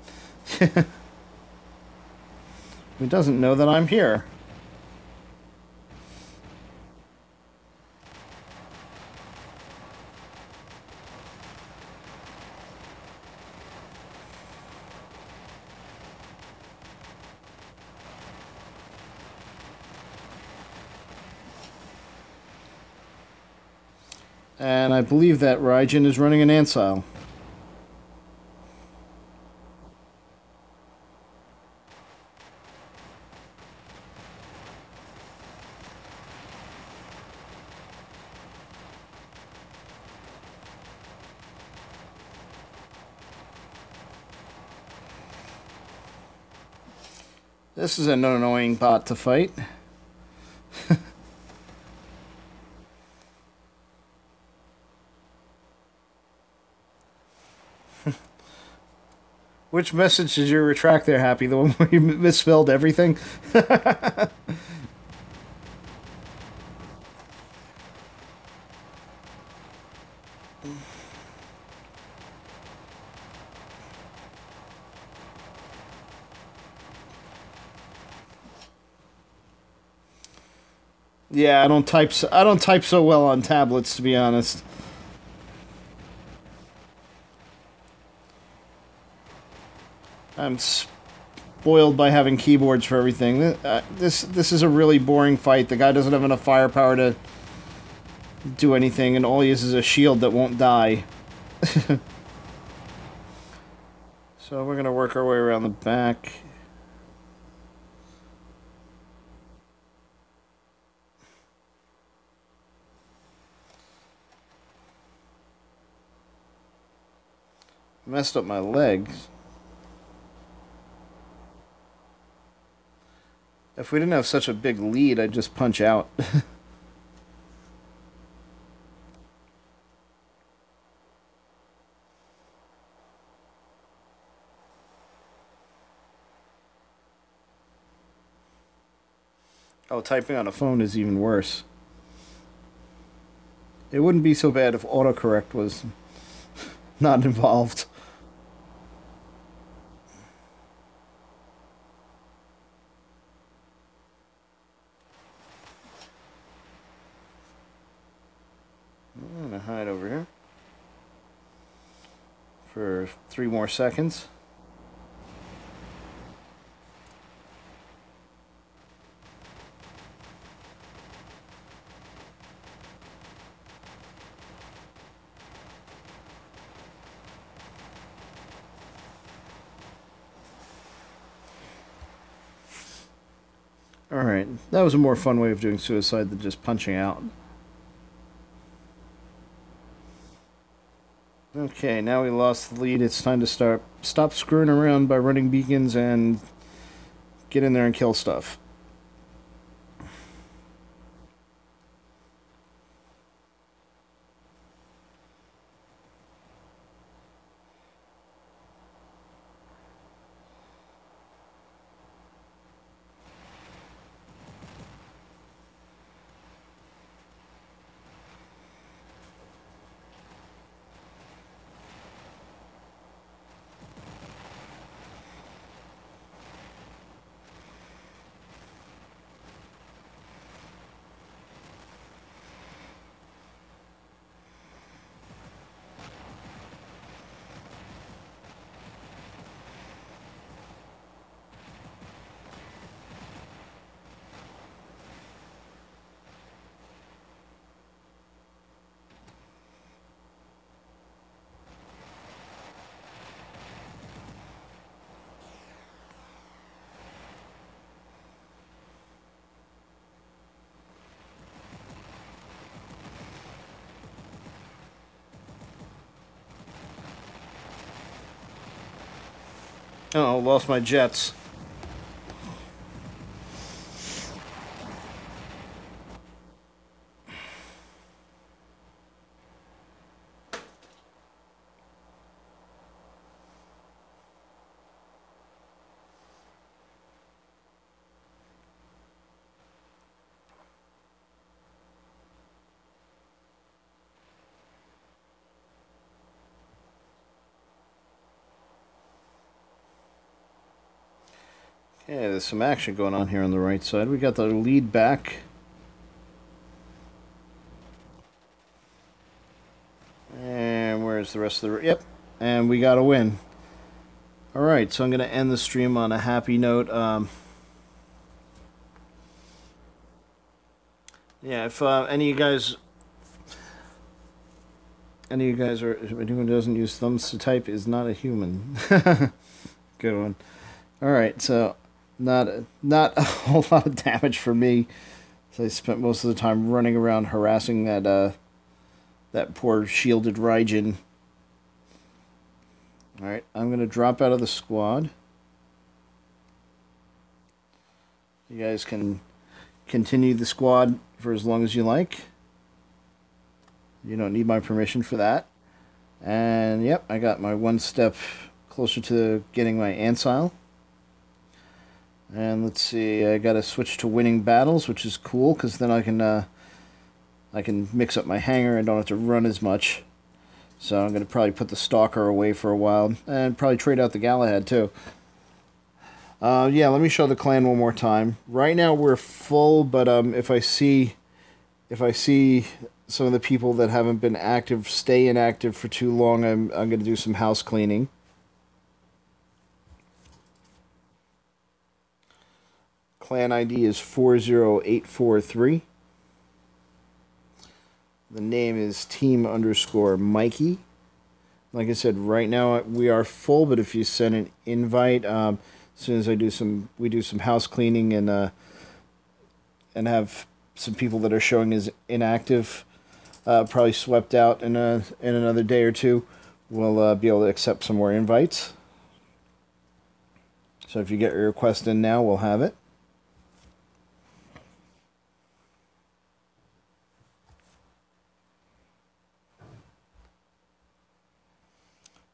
Who doesn't know that I'm here? And I believe that Raijin is running an Ancile. This is an annoying bot to fight. Which message did you retract there, Happy? The one where you misspelled everything? Yeah, I don't type so well on tablets, to be honest. I'm spoiled by having keyboards for everything. This is a really boring fight. The guy doesn't have enough firepower to do anything, and all he is a shield that won't die. So we're gonna work our way around the back. Messed up my legs. If we didn't have such a big lead, I'd just punch out. Oh, typing on a phone is even worse. It wouldn't be so bad if autocorrect was not involved. I'm going to hide over here for 3 more seconds. Alright, that was a more fun way of doing suicide than just punching out. Okay, now we lost the lead. It's time to stop screwing around by running beacons and get in there and kill stuff. Oh, lost my jets. Okay, there's some action going on here on the right side. We got the lead back. And where's the rest of the... Yep, and we got a win. Alright, so I'm going to end the stream on a happy note. Yeah, if any of you guys... Anyone who doesn't use thumbs to type is not a human. Good one. Alright, so... Not a whole lot of damage for me. So I spent most of the time running around harassing that poor shielded Raijin. Alright, I'm going to drop out of the squad. You guys can continue the squad for as long as you like. You don't need my permission for that. And yep, I got my one step closer to getting my Ancile. And let's see, I gotta switch to winning battles, which is cool, because then I can mix up my hangar and don't have to run as much. So I'm gonna probably put the Stalker away for a while, and probably trade out the Galahad too. Yeah, let me show the clan one more time. Right now we're full, but if I see some of the people that haven't been active stay inactive for too long, I'm gonna do some house cleaning. Clan ID is 40843. The name is team_Mikey. Like I said, right now we are full, but if you send an invite, as soon as we do some house cleaning and have some people that are showing as inactive, probably swept out in another day or two, we'll be able to accept some more invites. So if you get your request in now, we'll have it.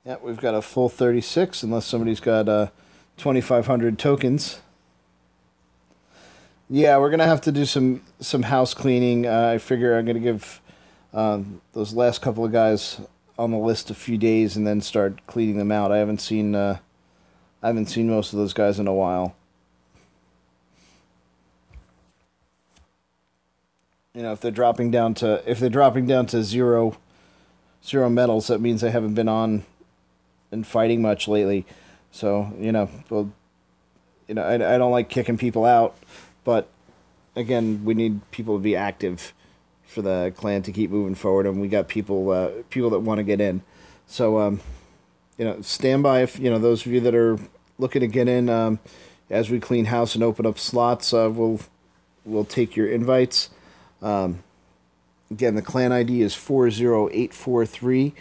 Yeah, we've got a full 36, unless somebody's got 2,500 tokens. Yeah, we're gonna have to do some house cleaning. I figure I'm gonna give those last couple of guys on the list a few days and then start cleaning them out. I haven't seen most of those guys in a while. You know, if they're dropping down to zero medals, that means they haven't been on and fighting much lately. So well, I don't like kicking people out, but again, we need people to be active for the clan to keep moving forward, and we got people that want to get in. So stand by if those of you that are looking to get in. As we clean house and open up slots, we'll take your invites. Again, the clan ID is 40843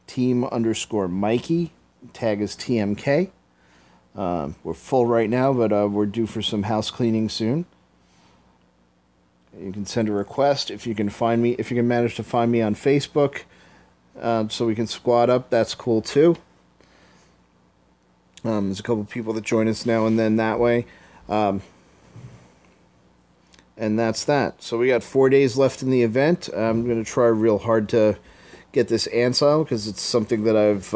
team_Mikey. Tag is TMK. We're full right now, but we're due for some house cleaning soon. You can send a request if you can manage to find me on Facebook, so we can squad up. That's cool too. There's a couple people that join us now and then that way. And that's that. So we got 4 days left in the event. I'm going to try real hard to get this Ancile, because it's something that I've...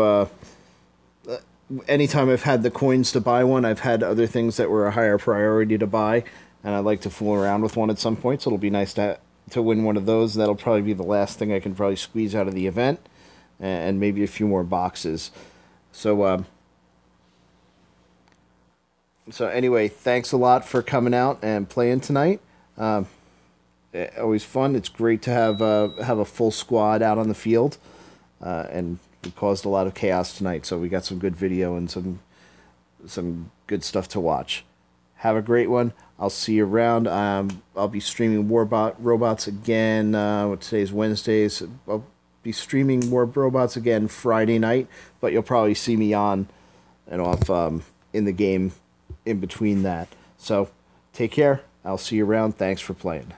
anytime I've had the coins to buy one, I've had other things that were a higher priority to buy, and I'd like to fool around with one at some point, so it'll be nice to win one of those. That'll probably be the last thing I can probably squeeze out of the event, and maybe a few more boxes. So anyway, thanks a lot for coming out and playing tonight. Always fun. It's great to have a full squad out on the field, and we caused a lot of chaos tonight. So we got some good video and some good stuff to watch. Have a great one. I'll see you around. I'll be streaming Warbot Robots again. Today's Wednesdays. I'll be streaming War Robots again Friday night, but you'll probably see me on and off in the game in between that. So take care. I'll see you around. Thanks for playing.